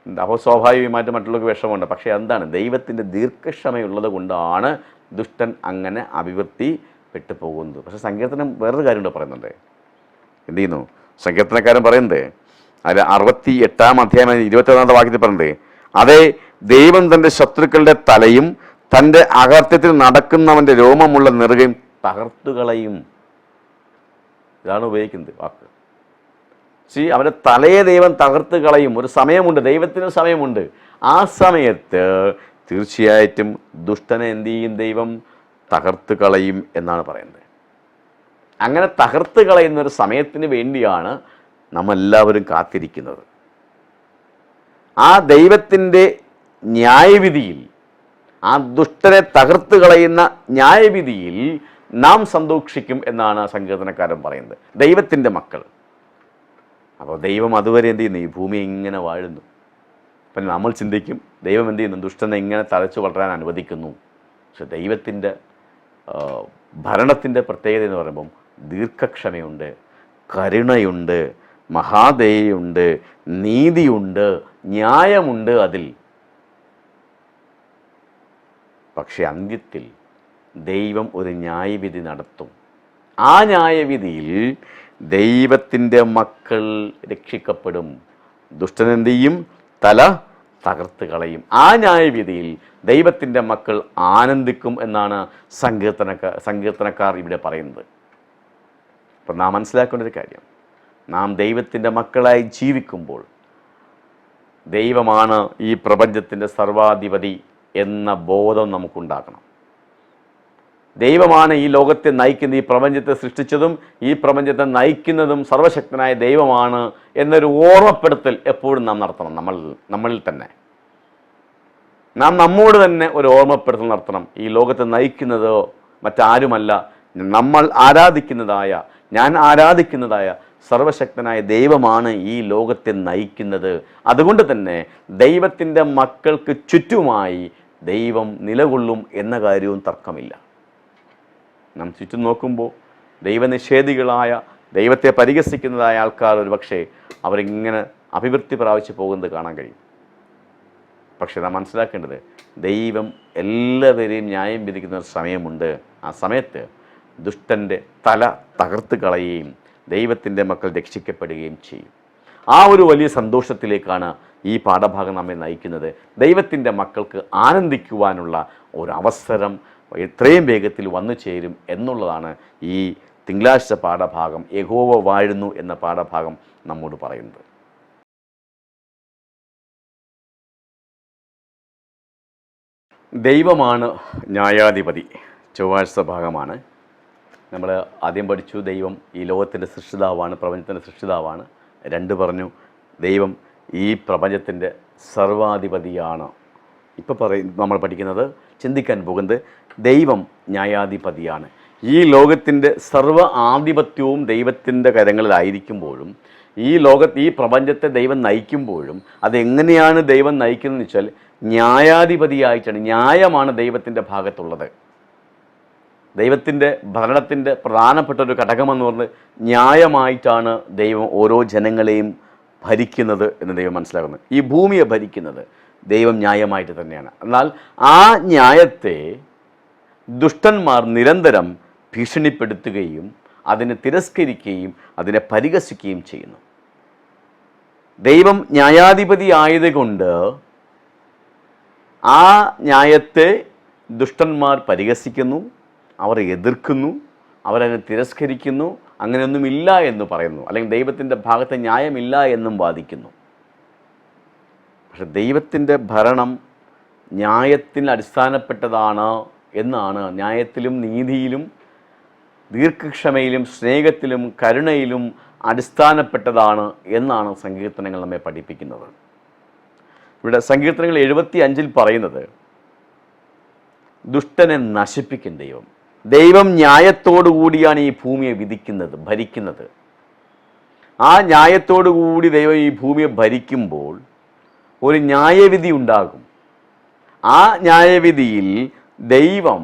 അപ്പോൾ സ്വാഭാവികമായിട്ട് മറ്റുള്ളവർക്ക് വിഷമമുണ്ട്. പക്ഷേ എന്താണ്? ദൈവത്തിൻ്റെ ദീർഘക്ഷമയുള്ളത് കൊണ്ടാണ് ദുഷ്ടൻ അങ്ങനെ അഭിവൃദ്ധി പെട്ടു പോകുന്നത്. പക്ഷേ സങ്കീർത്തനം വേറൊരു കാര്യം കൂടെ പറയുന്നുണ്ട്. എന്ത് ചെയ്യുന്നു? സങ്കീർത്തനക്കാരൻ പറയുന്നത് അതിൽ 68-ാം അധ്യായം 21-ാമത്തെ വാക്യത്തിൽ പറയുന്നത്, അതേ, ദൈവം തൻ്റെ ശത്രുക്കളുടെ തലയും തൻ്റെ അകൃത്യത്തിൽ നടക്കുന്നവൻ്റെ രോമമുള്ള നെറുകയും തകർത്തുകളയും. ഇതാണ് ഉപയോഗിക്കുന്നത് വാക്ക്. അവൻ്റെ തലയെ ദൈവം തകർത്ത് കളയും. ഒരു സമയമുണ്ട്, ദൈവത്തിന് സമയമുണ്ട്. ആ സമയത്ത് തീർച്ചയായിട്ടും ദുഷ്ടനെ എന്ത് ചെയ്യും? ദൈവം തകർത്ത് കളയും എന്നാണ് പറയുന്നത്. അങ്ങനെ തകർത്ത് കളയുന്നൊരു സമയത്തിന് വേണ്ടിയാണ് നമ്മളെല്ലാവരും കാത്തിരിക്കുന്നത്. ആ ദൈവത്തിൻ്റെ ന്യായവിധിയിൽ, ആ ദുഷ്ടനെ തകർത്ത് കളയുന്ന ന്യായവിധിയിൽ നാം സന്തോഷിക്കും എന്നാണ് സങ്കീർത്തനക്കാരൻ പറയുന്നത്. ദൈവത്തിൻ്റെ മക്കൾ. അപ്പോൾ ദൈവം അതുവരെ എന്ത് ചെയ്യുന്നു? ഈ ഭൂമി ഇങ്ങനെ വാഴുന്നു. അപ്പം നമ്മൾ ചിന്തിക്കും, ദൈവം എന്ത് ചെയ്യുന്നു? ദുഷ്ടനെ ഇങ്ങനെ തഴച്ചു വളരാൻ അനുവദിക്കുന്നു. പക്ഷെ ദൈവത്തിൻ്റെ ഭരണത്തിൻ്റെ പ്രത്യേകത എന്ന് പറയുമ്പം ദീർഘക്ഷമയുണ്ട്, കരുണയുണ്ട്, മഹാദയയുണ്ട്, നീതിയുണ്ട്, ന്യായമുണ്ട് അതിൽ. പക്ഷെ അന്ത്യത്തിൽ ദൈവം ഒരു ന്യായവിധി നടത്തും. ആ ന്യായവിധിയിൽ ദൈവത്തിൻ്റെ മക്കൾ രക്ഷിക്കപ്പെടും. ദുഷ്ടൻ എന്ത് ചെയ്യും? തല തകർത്ത് കളയും. ആ ന്യായവിധിയിൽ ദൈവത്തിൻ്റെ മക്കൾ ആനന്ദിക്കും എന്നാണ് സങ്കീർത്തനക്കാർ ഇവിടെ പറയുന്നത്. അപ്പം നാം മനസ്സിലാക്കേണ്ട ഒരു കാര്യം, നാം ദൈവത്തിൻ്റെ മക്കളായി ജീവിക്കുമ്പോൾ ദൈവമാണ് ഈ പ്രപഞ്ചത്തിൻ്റെ സർവാധിപതി എന്ന ബോധം നമുക്കുണ്ടാക്കണം. ദൈവമാണ് ഈ ലോകത്തെ നയിക്കുന്ന, ഈ പ്രപഞ്ചത്തെ സൃഷ്ടിച്ചതും ഈ പ്രപഞ്ചത്തെ നയിക്കുന്നതും സർവശക്തനായ ദൈവമാണ് എന്നൊരു ഓർമ്മപ്പെടുത്തൽ എപ്പോഴും നാം നടത്തണം. നമ്മളിൽ തന്നെ നാം നമ്മോട് തന്നെ ഒരു ഓർമ്മപ്പെടുത്തൽ നടത്തണം. ഈ ലോകത്തെ നയിക്കുന്നതോ മറ്റാരുമല്ല, ഞാൻ ആരാധിക്കുന്നതായ സർവശക്തനായ ദൈവമാണ് ഈ ലോകത്തെ നയിക്കുന്നത്. അതുകൊണ്ട് തന്നെ ദൈവത്തിൻ്റെ മക്കൾക്ക് ചുറ്റുമായി ദൈവം നിലകൊള്ളും എന്ന കാര്യവും തർക്കമില്ല. നാം ചുറ്റും നോക്കുമ്പോൾ ദൈവനിഷേധികളായ, ദൈവത്തെ പരിഹസിക്കുന്നതായ ആൾക്കാർ ഒരു പക്ഷേ അവരിങ്ങനെ അഭിവൃദ്ധി പ്രാപിച്ച് പോകുന്നത് കാണാൻ കഴിയും. പക്ഷെ നാം മനസ്സിലാക്കേണ്ടത്, ദൈവം എല്ലാവരെയും ന്യായം വിധിക്കുന്ന ഒരു സമയമുണ്ട്. ആ സമയത്ത് ദുഷ്ടൻ്റെ തല തകർത്ത് കളയുകയും ദൈവത്തിൻ്റെ മക്കൾ രക്ഷിക്കപ്പെടുകയും ചെയ്യും. ആ ഒരു വലിയ സന്തോഷത്തിലേക്കാണ് ഈ പാഠഭാഗം നമ്മെ നയിക്കുന്നത്. ദൈവത്തിൻ്റെ മക്കൾക്ക് ആനന്ദിക്കുവാനുള്ള ഒരവസരം എത്രയും വേഗത്തിൽ വന്നു ചേരും എന്നുള്ളതാണ് ഈ തിങ്കളാഴ്ച പാഠഭാഗം, യഹോവ വാഴുന്നു എന്ന പാഠഭാഗം നമ്മോട് പറയുന്നത്. ദൈവമാണ് ന്യായാധിപതി. ചൊവ്വാഴ്ച ഭാഗമാണ്. നമ്മൾ ആദ്യം പഠിച്ചു, ദൈവം ഈ ലോകത്തിൻ്റെ സൃഷ്ടിതാവാണ്, പ്രപഞ്ചത്തിൻ്റെ സൃഷ്ടിതാവാണ്. 2 പറഞ്ഞു, ദൈവം ഈ പ്രപഞ്ചത്തിൻ്റെ സർവാധിപതിയാണ്. ഇപ്പോൾ നമ്മൾ പഠിക്കുന്നത്, ചിന്തിക്കാൻ പോകുന്നത്, ദൈവം ന്യായാധിപതിയാണ്. ഈ ലോകത്തിൻ്റെ സർവ്വ ആധിപത്യവും ദൈവത്തിൻ്റെ കരങ്ങളിലായിരിക്കുമ്പോഴും, ഈ പ്രപഞ്ചത്തെ ദൈവം നയിക്കുമ്പോഴും അതെങ്ങനെയാണ് ദൈവം നയിക്കുന്നതെന്ന് വെച്ചാൽ ന്യായാധിപതിയായിട്ടാണ്. ന്യായമാണ് ദൈവത്തിൻ്റെ ഭാഗത്തുള്ളത്. ദൈവത്തിൻ്റെ ഭരണത്തിൻ്റെ പ്രധാനപ്പെട്ട ഒരു ഘടകമെന്ന് പറഞ്ഞത് ന്യായമായിട്ടാണ് ദൈവം ഓരോ ജനങ്ങളെയും ഭരിക്കുന്നത് എന്ന് ദൈവം മനസ്സിലാക്കുന്നത്. ഈ ഭൂമിയെ ഭരിക്കുന്നത് ദൈവം ന്യായമായിട്ട് തന്നെയാണ്. എന്നാൽ ആ ന്യായത്തെ ദുഷ്ടന്മാർ നിരന്തരം ഭീഷണിപ്പെടുത്തുകയും അതിനെ തിരസ്കരിക്കുകയും അതിനെ പരിഹസിക്കുകയും ചെയ്യുന്നു. ദൈവം ന്യായാധിപതി ആയതുകൊണ്ട് ആ ന്യായത്തെ ദുഷ്ടന്മാർ പരിഹസിക്കുന്നു, അവർ എതിർക്കുന്നു, അവരതിനെ തിരസ്കരിക്കുന്നു, അങ്ങനെയൊന്നുമില്ല എന്ന് പറയുന്നു, അല്ലെങ്കിൽ ദൈവത്തിൻ്റെ ഭാഗത്ത് ന്യായമില്ല എന്നും വാദിക്കുന്നു. പക്ഷെ ദൈവത്തിൻ്റെ ഭരണം ന്യായത്തിൽ അടിസ്ഥാനപ്പെട്ടതാണ് എന്നാണ്, ന്യായത്തിലും നീതിയിലും ദീർഘക്ഷമയിലും സ്നേഹത്തിലും കരുണയിലും അടിസ്ഥാനപ്പെട്ടതാണ് എന്നാണ് സങ്കീർത്തനങ്ങൾ നമ്മെ പഠിപ്പിക്കുന്നത്. ഇവിടെ സങ്കീർത്തനങ്ങൾ 75 പറയുന്നത് ദുഷ്ടനെ നശിപ്പിക്കും ദൈവം. ദൈവം ന്യായത്തോടു കൂടിയാണ് ഈ ഭൂമിയെ വിധിക്കുന്നത്, ഭരിക്കുന്നത്. ആ ന്യായത്തോടു കൂടി ദൈവം ഈ ഭൂമിയെ ഭരിക്കുമ്പോൾ ഒരു ന്യായവിധി ഉണ്ടാകും. ആ ന്യായവിധിയിൽ ദൈവം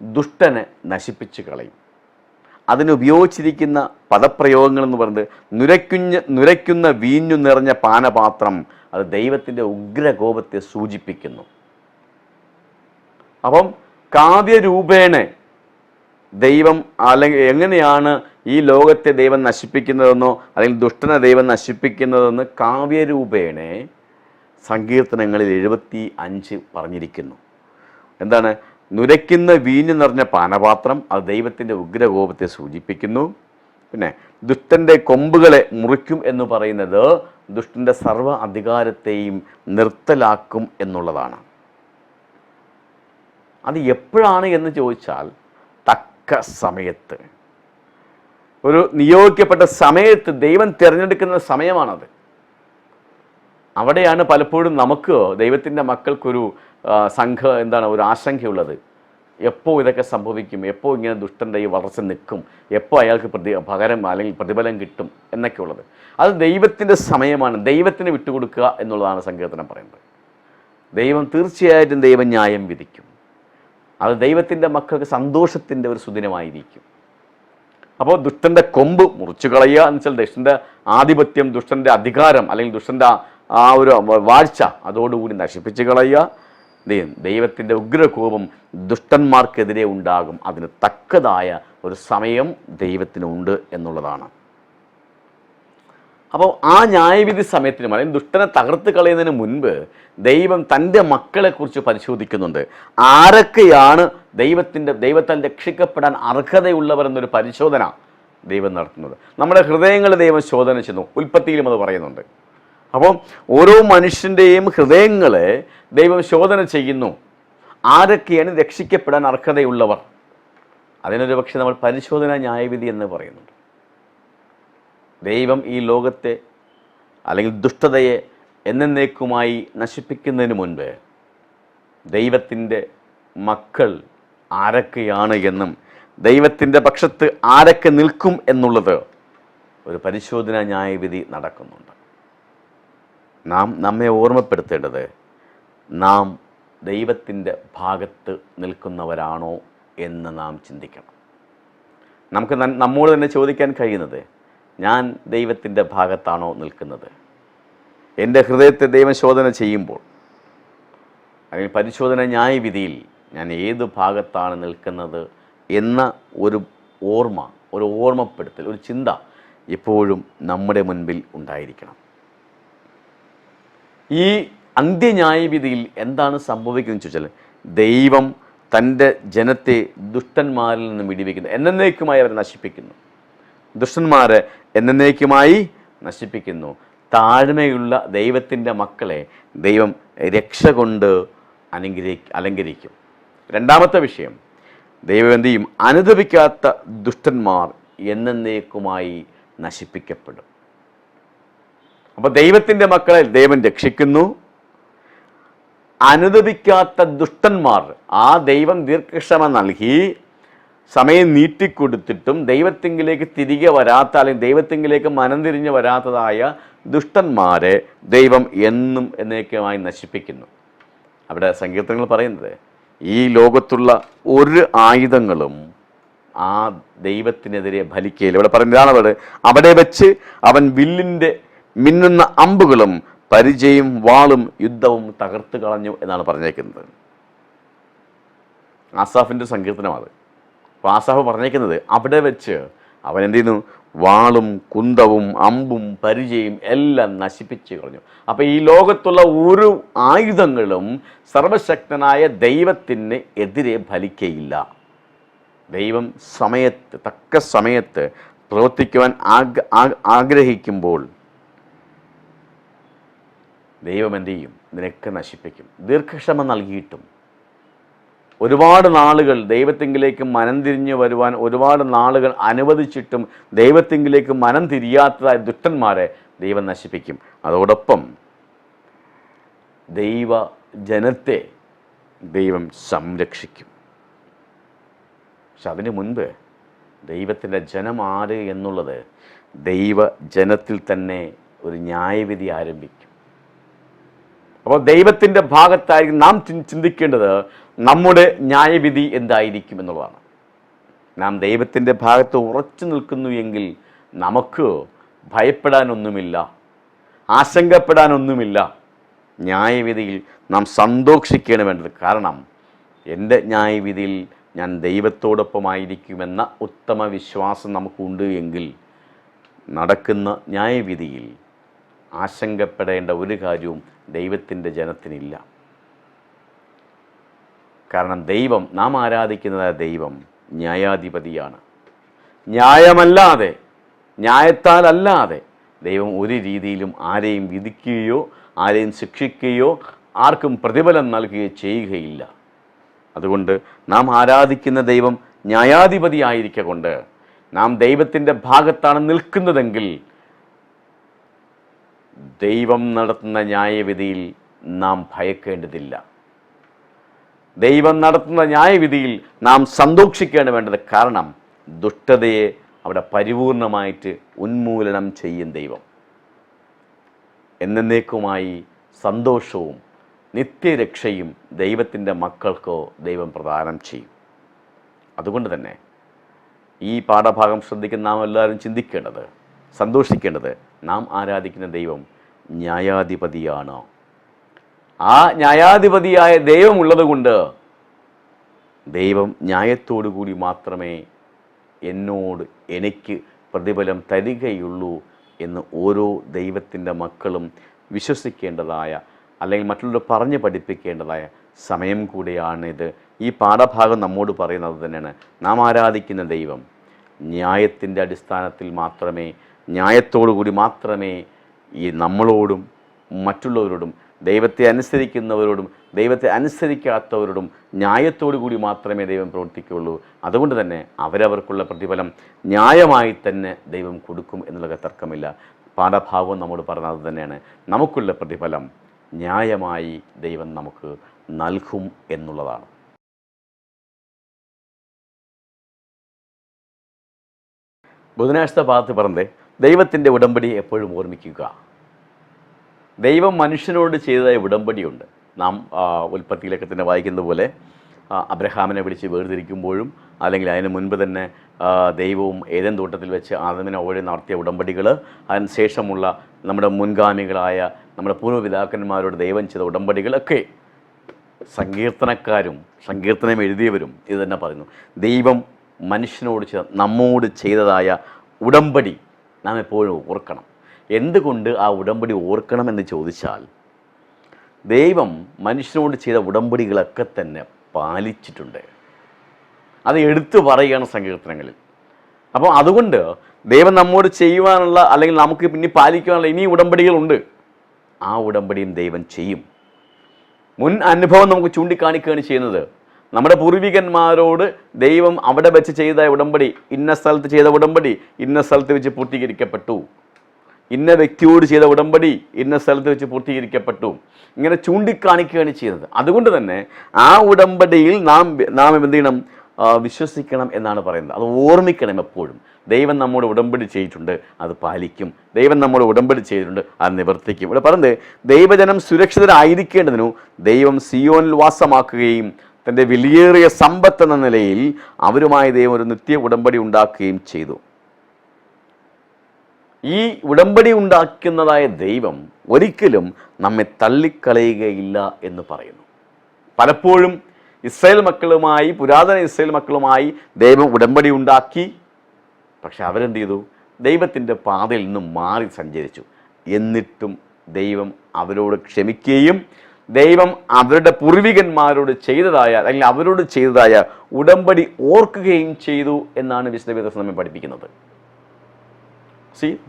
ദുഷ്ടനെ നശിപ്പിച്ച് കളയും. അതിനുപയോഗിച്ചിരിക്കുന്ന പദപ്രയോഗങ്ങൾ എന്ന് പറയുന്നത് നുരയ്ക്കുന്ന വീഞ്ഞു നിറഞ്ഞ പാനപാത്രം, അത് ദൈവത്തിൻ്റെ ഉഗ്രകോപത്തെ സൂചിപ്പിക്കുന്നു. അപ്പം കാവ്യരൂപേണ ദൈവം അല്ലെങ്കിൽ എങ്ങനെയാണ് ഈ ലോകത്തെ ദൈവം നശിപ്പിക്കുന്നതെന്നോ അല്ലെങ്കിൽ ദുഷ്ടനെ ദൈവം നശിപ്പിക്കുന്നതെന്ന് കാവ്യരൂപേണ സങ്കീർത്തനങ്ങളിൽ 75 പറഞ്ഞിരിക്കുന്നു. എന്താണ്? നുരയ്ക്കുന്ന വീഞ്ഞു നിറഞ്ഞ പാനപാത്രം, അത് ദൈവത്തിൻ്റെ ഉഗ്രകോപത്തെ സൂചിപ്പിക്കുന്നു. പിന്നെ ദുഷ്ടൻ്റെ കൊമ്പുകളെ മുറിക്കും എന്ന് പറയുന്നത് ദുഷ്ടൻ്റെ സർവ്വ അധികാരത്തെയും നിർത്തലാക്കും എന്നുള്ളതാണ്. അത് എപ്പോഴാണ് എന്ന് ചോദിച്ചാൽ തക്ക സമയത്ത്, ഒരു നിയോഗിക്കപ്പെട്ട സമയത്ത് ദൈവം തിരഞ്ഞെടുക്കുന്ന സമയമാണത്. അവിടെയാണ് പലപ്പോഴും നമുക്ക് ദൈവത്തിൻ്റെ മക്കൾക്കൊരു ഒരു ആശങ്കയുള്ളത്. എപ്പോൾ ഇതൊക്കെ സംഭവിക്കും, എപ്പോൾ ഇങ്ങനെ ദുഷ്ടൻ്റെ ഈ വളർച്ച നിൽക്കും, എപ്പോൾ അയാൾക്ക് പകരം അല്ലെങ്കിൽ പ്രതിഫലം കിട്ടും എന്നൊക്കെ ഉള്ളത്. അത് ദൈവത്തിൻ്റെ സമയമാണ്. ദൈവത്തിന് വിട്ടുകൊടുക്കുക എന്നുള്ളതാണ് സങ്കീർത്തനം പറയുന്നത്. ദൈവം തീർച്ചയായിട്ടും ദൈവം ന്യായം വിധിക്കും. അത് ദൈവത്തിൻ്റെ മക്കൾക്ക് സന്തോഷത്തിൻ്റെ ഒരു സുദിനമായിരിക്കും. അപ്പോൾ ദുഷ്ടൻ്റെ കൊമ്പ് മുറിച്ചു കളയുക എന്ന് വെച്ചാൽ ദുഷ്ടൻ്റെ ആധിപത്യം, ദുഷ്ടൻ്റെ അധികാരം അല്ലെങ്കിൽ ദുഷ്ടൻ്റെ ആ ഒരു വാഴ്ച അതോടുകൂടി നശിപ്പിച്ച് കളയുക. ദൈവത്തിൻ്റെ ഉഗ്രകോപം ദുഷ്ടന്മാർക്കെതിരെ ഉണ്ടാകും. അതിന് തക്കതായ ഒരു സമയം ദൈവത്തിനുണ്ട് എന്നുള്ളതാണ്. അപ്പോൾ ആ ന്യായവിധി സമയത്തിനും അല്ലെങ്കിൽ ദുഷ്ടനെ തകർത്ത് കളയുന്നതിന് മുൻപ് ദൈവം തൻ്റെ മക്കളെക്കുറിച്ച് പരിശോധിക്കുന്നുണ്ട്. ആരൊക്കെയാണ് ദൈവത്താൽ രക്ഷിക്കപ്പെടാൻ അർഹതയുള്ളവർ എന്നൊരു പരിശോധന ദൈവം നടത്തുന്നത്. നമ്മുടെ ഹൃദയങ്ങൾ ദൈവം ശോധന ചെയ്യുന്നു. ഉൽപ്പത്തിയിലും അത് പറയുന്നുണ്ട്. അപ്പോൾ ഓരോ മനുഷ്യൻ്റെയും ഹൃദയങ്ങളെ ദൈവം ശോധന ചെയ്യുന്നു. ആരൊക്കെയാണ് രക്ഷിക്കപ്പെടാൻ അർഹതയുള്ളവർ? അതിനൊരു പക്ഷേ നമ്മൾ പരിശോധന ന്യായവിധി എന്ന് പറയുന്നുണ്ട്. ദൈവം ഈ ലോകത്തെ അല്ലെങ്കിൽ ദുഷ്ടതയെ എന്നേക്കുമായി നശിപ്പിക്കുന്നതിന് മുൻപ് ദൈവത്തിൻ്റെ മക്കൾ ആരൊക്കെയാണ് എന്നും ദൈവത്തിൻ്റെ പക്ഷത്ത് ആരൊക്കെ നിൽക്കും എന്നുള്ളത് ഒരു പരിശോധന ന്യായവിധി നടക്കുന്നുണ്ട്. നമ്മെ ഓർമ്മപ്പെടുത്തേണ്ടത് നാം ദൈവത്തിൻ്റെ ഭാഗത്ത് നിൽക്കുന്നവരാണോ എന്ന് നാം ചിന്തിക്കണം. നമുക്ക് നമ്മോട് തന്നെ ചോദിക്കാൻ കഴിയുന്നത്, ഞാൻ ദൈവത്തിൻ്റെ ഭാഗത്താണോ നിൽക്കുന്നത്? എൻ്റെ ഹൃദയത്തെ ദൈവം ശോധന ചെയ്യുമ്പോൾ അല്ലെങ്കിൽ പരിശോധന ന്യായവിധിയിൽ ഞാൻ ഏത് ഭാഗത്താണ് നിൽക്കുന്നത് എന്ന ഒരു ഓർമ്മപ്പെടുത്തൽ, ഒരു ചിന്ത എപ്പോഴും നമ്മുടെ മുൻപിൽ ഉണ്ടായിരിക്കണം. ഈ അന്ത്യന്യായവിധിയിൽ എന്താണ് സംഭവിക്കുന്നത് ചോദിച്ചാൽ, ദൈവം തൻ്റെ ജനത്തെ ദുഷ്ടന്മാരിൽ നിന്നും വിടിവിക്കുന്നു, എന്നേക്കുമായി അവരെ നശിപ്പിക്കുന്നു. ദുഷ്ടന്മാരെ എന്നേക്കുമായി നശിപ്പിക്കുന്നു. താഴ്മയുള്ള ദൈവത്തിൻ്റെ മക്കളെ ദൈവം രക്ഷ കൊണ്ട് അലങ്കരിക്കും. രണ്ടാമത്തെ വിഷയം, ദൈവം എന്ത് ചെയ്യും? അനുദപിക്കാത്ത ദുഷ്ടന്മാർ എന്നേക്കുമായി നശിപ്പിക്കപ്പെടും. അപ്പോൾ ദൈവത്തിൻ്റെ മക്കളെ ദൈവം രക്ഷിക്കുന്നു. അനുദപിക്കാത്ത ദുഷ്ടന്മാർ, ആ ദൈവം ദീർഘക്ഷമ നൽകി സമയം നീട്ടിക്കൊടുത്തിട്ടും ദൈവത്തിങ്കിലേക്ക് തിരികെ വരാത്ത അല്ലെങ്കിൽ ദൈവത്തിങ്കിലേക്ക് മനം തിരിഞ്ഞ് വരാത്തതായ ദുഷ്ടന്മാരെ ദൈവം എന്നും എന്നേക്കുമായി നശിപ്പിക്കുന്നു. അവിടെ സങ്കീർത്തനങ്ങൾ പറയുന്നത്, ഈ ലോകത്തുള്ള ഒരു ആയുധങ്ങളും ആ ദൈവത്തിനെതിരെ ഫലിക്കുകയില്ല. ഇവിടെ പറയുന്നതാണ്, അവിടെ വെച്ച് അവൻ വില്ലിൻ്റെ മിന്നുന്ന അമ്പുകളും പരിചയും വാളും യുദ്ധവും തകർത്ത് കളഞ്ഞു എന്നാണ് പറഞ്ഞേക്കുന്നത്. ആസാഫിൻ്റെ സങ്കീർത്തനമാണ്. അപ്പോൾ ആസാഫ് പറഞ്ഞേക്കുന്നത് അവിടെ വെച്ച് അവൻ എന്ത് ചെയ്യുന്നു? വാളും കുന്തവും അമ്പും പരിചയും എല്ലാം നശിപ്പിച്ച് കളഞ്ഞു. അപ്പോൾ ഈ ലോകത്തുള്ള ഒരു ആയുധങ്ങളും സർവശക്തനായ ദൈവത്തിന് എതിരെ ഫലിക്കയില്ല. ദൈവം തക്ക സമയത്ത് പ്രവർത്തിക്കുവാൻ ആഗ്രഹിക്കുമ്പോൾ ദൈവം എന്ത് ചെയ്യും? ഇതിനൊക്കെ നശിപ്പിക്കും. ദീർഘക്ഷമ നൽകിയിട്ടും ഒരുപാട് നാളുകൾ ദൈവത്തിങ്കിലേക്ക് മനം തിരിഞ്ഞു വരുവാൻ ഒരുപാട് നാളുകൾ അനുവദിച്ചിട്ടും ദൈവത്തിങ്കിലേക്ക് മനം തിരിയാത്തതായ ദുഷ്ടന്മാരെ ദൈവം നശിപ്പിക്കും. അതോടൊപ്പം ജനത്തെ ദൈവം സംരക്ഷിക്കും. പക്ഷെ അതിനു മുൻപ് ദൈവത്തിൻ്റെ ജനം ആര് എന്നുള്ളത് ദൈവജനത്തിൽ തന്നെ ഒരു ന്യായവിധി ആരംഭിക്കും. അപ്പോൾ ദൈവത്തിൻ്റെ ഭാഗത്തായിരിക്കും നാം ചിന്തിക്കേണ്ടത് നമ്മുടെ ന്യായവിധി എന്തായിരിക്കും എന്നുള്ളതാണ്. നാം ദൈവത്തിൻ്റെ ഭാഗത്ത് ഉറച്ചു നിൽക്കുന്നു എങ്കിൽ നമുക്ക് ഭയപ്പെടാനൊന്നുമില്ല, ആശങ്കപ്പെടാനൊന്നുമില്ല. ന്യായവിധിയിൽ നാം സന്തോഷിക്കുകയാണ് വേണ്ടത്. കാരണം എൻ്റെ ന്യായവിധിയിൽ ഞാൻ ദൈവത്തോടൊപ്പമായിരിക്കുമെന്ന ഉത്തമ വിശ്വാസം നമുക്കുണ്ട് എങ്കിൽ നടക്കുന്ന ന്യായവിധിയിൽ ആശങ്കപ്പെടേണ്ട ഒരു കാര്യവും ദൈവത്തിൻ്റെ ജനത്തിനില്ല. കാരണം നാം ആരാധിക്കുന്നതായ ദൈവം ന്യായാധിപതിയാണ്. ന്യായത്താലല്ലാതെ ദൈവം ഒരു രീതിയിലും ആരെയും വിധിക്കുകയോ ആരെയും ശിക്ഷിക്കുകയോ ആർക്കും പ്രതിഫലം നൽകുകയോ ചെയ്യുകയില്ല. അതുകൊണ്ട് നാം ആരാധിക്കുന്ന ദൈവം ന്യായാധിപതിയായിരിക്കൊണ്ട് നാം ദൈവത്തിൻ്റെ ഭാഗത്താണ് നിൽക്കുന്നതെങ്കിൽ ദൈവം നടത്തുന്ന ന്യായവിധിയിൽ നാം ഭയക്കേണ്ടതില്ല. ദൈവം നടത്തുന്ന ന്യായവിധിയിൽ നാം സന്തോഷിക്കേണ്ട വേണ്ടത്. കാരണം ദുഷ്ടതയെ അവിടെ പരിപൂർണമായിട്ട് ഉന്മൂലനം ചെയ്യും ദൈവം. എന്നേക്കുമായി സന്തോഷവും നിത്യരക്ഷയും ദൈവത്തിൻ്റെ മക്കൾക്കോ ദൈവം പ്രദാനം ചെയ്യും. അതുകൊണ്ട് തന്നെ ഈ പാഠഭാഗം ശ്രദ്ധിക്കുന്ന നാം എല്ലാവരും ചിന്തിക്കേണ്ടത്, സന്തോഷിക്കേണ്ടത്, നാം ആരാധിക്കുന്ന ദൈവം ന്യായാധിപതിയാണ്. ആ ന്യായാധിപതിയായ ദൈവമുള്ളത് കൊണ്ട് ദൈവം ന്യായത്തോടു കൂടി മാത്രമേ എനിക്ക് പ്രതിഫലം തരികയുള്ളൂ എന്ന് ഓരോ ദൈവത്തിൻ്റെ മക്കളും വിശ്വസിക്കേണ്ടതായ, അല്ലെങ്കിൽ മറ്റുള്ളവർ പറഞ്ഞ് പഠിപ്പിക്കേണ്ടതായ സമയം കൂടിയാണിത്. ഈ പാഠഭാഗം നമ്മോട് പറയുന്നത് തന്നെയാണ്. നാം ആരാധിക്കുന്ന ദൈവം ന്യായത്തിൻ്റെ അടിസ്ഥാനത്തിൽ മാത്രമേ, ന്യായത്തോടു കൂടി മാത്രമേ ഈ നമ്മളോടും മറ്റുള്ളവരോടും, ദൈവത്തെ അനുസരിക്കുന്നവരോടും ദൈവത്തെ അനുസരിക്കാത്തവരോടും ന്യായത്തോടു കൂടി മാത്രമേ ദൈവം പ്രവർത്തിക്കുകയുള്ളൂ. അതുകൊണ്ട് തന്നെ അവരവർക്കുള്ള പ്രതിഫലം ന്യായമായി തന്നെ ദൈവം കൊടുക്കും എന്നുള്ള തർക്കമില്ല. പാഠഭാഗവും നമ്മോട് പറഞ്ഞത് തന്നെയാണ്. നമുക്കുള്ള പ്രതിഫലം ന്യായമായി ദൈവം നമുക്ക് നൽകും എന്നുള്ളതാണ്. ബുധനാഴ്ച ഭാഗത്ത് പറഞ്ഞത് ദൈവത്തിൻ്റെ ഉടമ്പടി എപ്പോഴും ഓർമ്മിക്കുക. ദൈവം മനുഷ്യനോട് ചെയ്തതായ ഉടമ്പടിയുണ്ട്. നാം ഉൽപ്പത്തിയിലൊക്കെ തന്നെ വായിക്കുന്ന പോലെ അബ്രഹാമിനെ വിളിച്ച് വേർതിരിക്കുമ്പോഴും അല്ലെങ്കിൽ അതിന് മുൻപ് തന്നെ ദൈവവും ഏദൻ തോട്ടത്തിൽ വെച്ച് ആദമിനെ വഴി നടത്തിയ ഉടമ്പടികൾ, അതിന് ശേഷമുള്ള നമ്മുടെ മുൻഗാമികളായ നമ്മുടെ പൂർവ്വപിതാക്കന്മാരോട് ദൈവം ചെയ്ത ഉടമ്പടികളൊക്കെ സങ്കീർത്തനം എഴുതിയവരും ഇത് തന്നെ പറയുന്നു. ദൈവം മനുഷ്യനോട് നമ്മോട് ചെയ്തതായ ഉടമ്പടി നാം എപ്പോഴും ഓർക്കണം. എന്തുകൊണ്ട് ആ ഉടമ്പടി ഓർക്കണമെന്ന് ചോദിച്ചാൽ, ദൈവം മനുഷ്യനോട് ചെയ്ത ഉടമ്പടികളൊക്കെ തന്നെ പാലിച്ചിട്ടുണ്ട്. അത് എടുത്തു പറയുകയാണ് സങ്കീർത്തനങ്ങളിൽ. അപ്പോൾ അതുകൊണ്ട് ദൈവം നമ്മോട് ചെയ്യുവാനുള്ള, അല്ലെങ്കിൽ നമുക്ക് പിന്നെ പാലിക്കുവാനുള്ള ഇനി ഉടമ്പടികളുണ്ട്. ആ ഉടമ്പടിയും ദൈവം ചെയ്യും. മുൻ അനുഭവം നമുക്ക് ചൂണ്ടിക്കാണിക്കുകയാണ് ചെയ്യുന്നത്. നമ്മുടെ പൂർവികന്മാരോട് ദൈവം അവിടെ വെച്ച് ചെയ്ത ഉടമ്പടി, ഇന്ന സ്ഥലത്ത് ചെയ്ത ഉടമ്പടി ഇന്ന സ്ഥലത്ത് വെച്ച് പൂർത്തീകരിക്കപ്പെട്ടു, ഇന്ന വ്യക്തിയോട് ചെയ്ത ഉടമ്പടി ഇന്ന സ്ഥലത്ത് വെച്ച് പൂർത്തീകരിക്കപ്പെട്ടു, ഇങ്ങനെ ചൂണ്ടിക്കാണിക്കുകയാണ് ചെയ്യുന്നത്. അതുകൊണ്ട് തന്നെ ആ ഉടമ്പടിയിൽ നാം എന്ത് ചെയ്യണം? വിശ്വസിക്കണം എന്നാണ് പറയുന്നത്. അത് ഓർമ്മിക്കണം എപ്പോഴും. ദൈവം നമ്മോട് ഉടമ്പടി ചെയ്തിട്ടുണ്ട്, അത് പാലിക്കും. ദൈവം നമ്മോട് ഉടമ്പടി ചെയ്തിട്ടുണ്ട്, അത് നിവർത്തിക്കും. ഇവിടെ പറയുന്നത് ദൈവജനം സുരക്ഷിതരായിരിക്കേണ്ടതിനു ദൈവം സിയോനിൽ വാസമാക്കുകയും തൻ്റെ വിലയേറിയ സമ്പത്ത് എന്ന നിലയിൽ അവരുമായി ദൈവം ഒരു നിത്യ ഉടമ്പടി ഉണ്ടാക്കുകയും ചെയ്തു. ഈ ഉടമ്പടി ഉണ്ടാക്കുന്നതായ ദൈവം ഒരിക്കലും നമ്മെ തള്ളിക്കളയുകയില്ല എന്ന് പറയുന്നു. പലപ്പോഴും ഇസ്രായേൽ മക്കളുമായി, പുരാതന ഇസ്രായേൽ മക്കളുമായി ദൈവം ഉടമ്പടി ഉണ്ടാക്കി. പക്ഷെ അവരെന്ത് ചെയ്തു? ദൈവത്തിൻ്റെ പാതയിൽ നിന്നും മാറി സഞ്ചരിച്ചു. എന്നിട്ടും ദൈവം അവരോട് ക്ഷമിക്കുകയും ദൈവം അവരുടെ പൂർവികന്മാരോട് ചെയ്തതായ, അല്ലെങ്കിൽ അവരോട് ചെയ്തതായ ഉടമ്പടി ഓർക്കുകയും ചെയ്തു എന്നാണ് വിശുദ്ധ വേദപുസ്തകം നമ്മെ പഠിപ്പിക്കുന്നത്.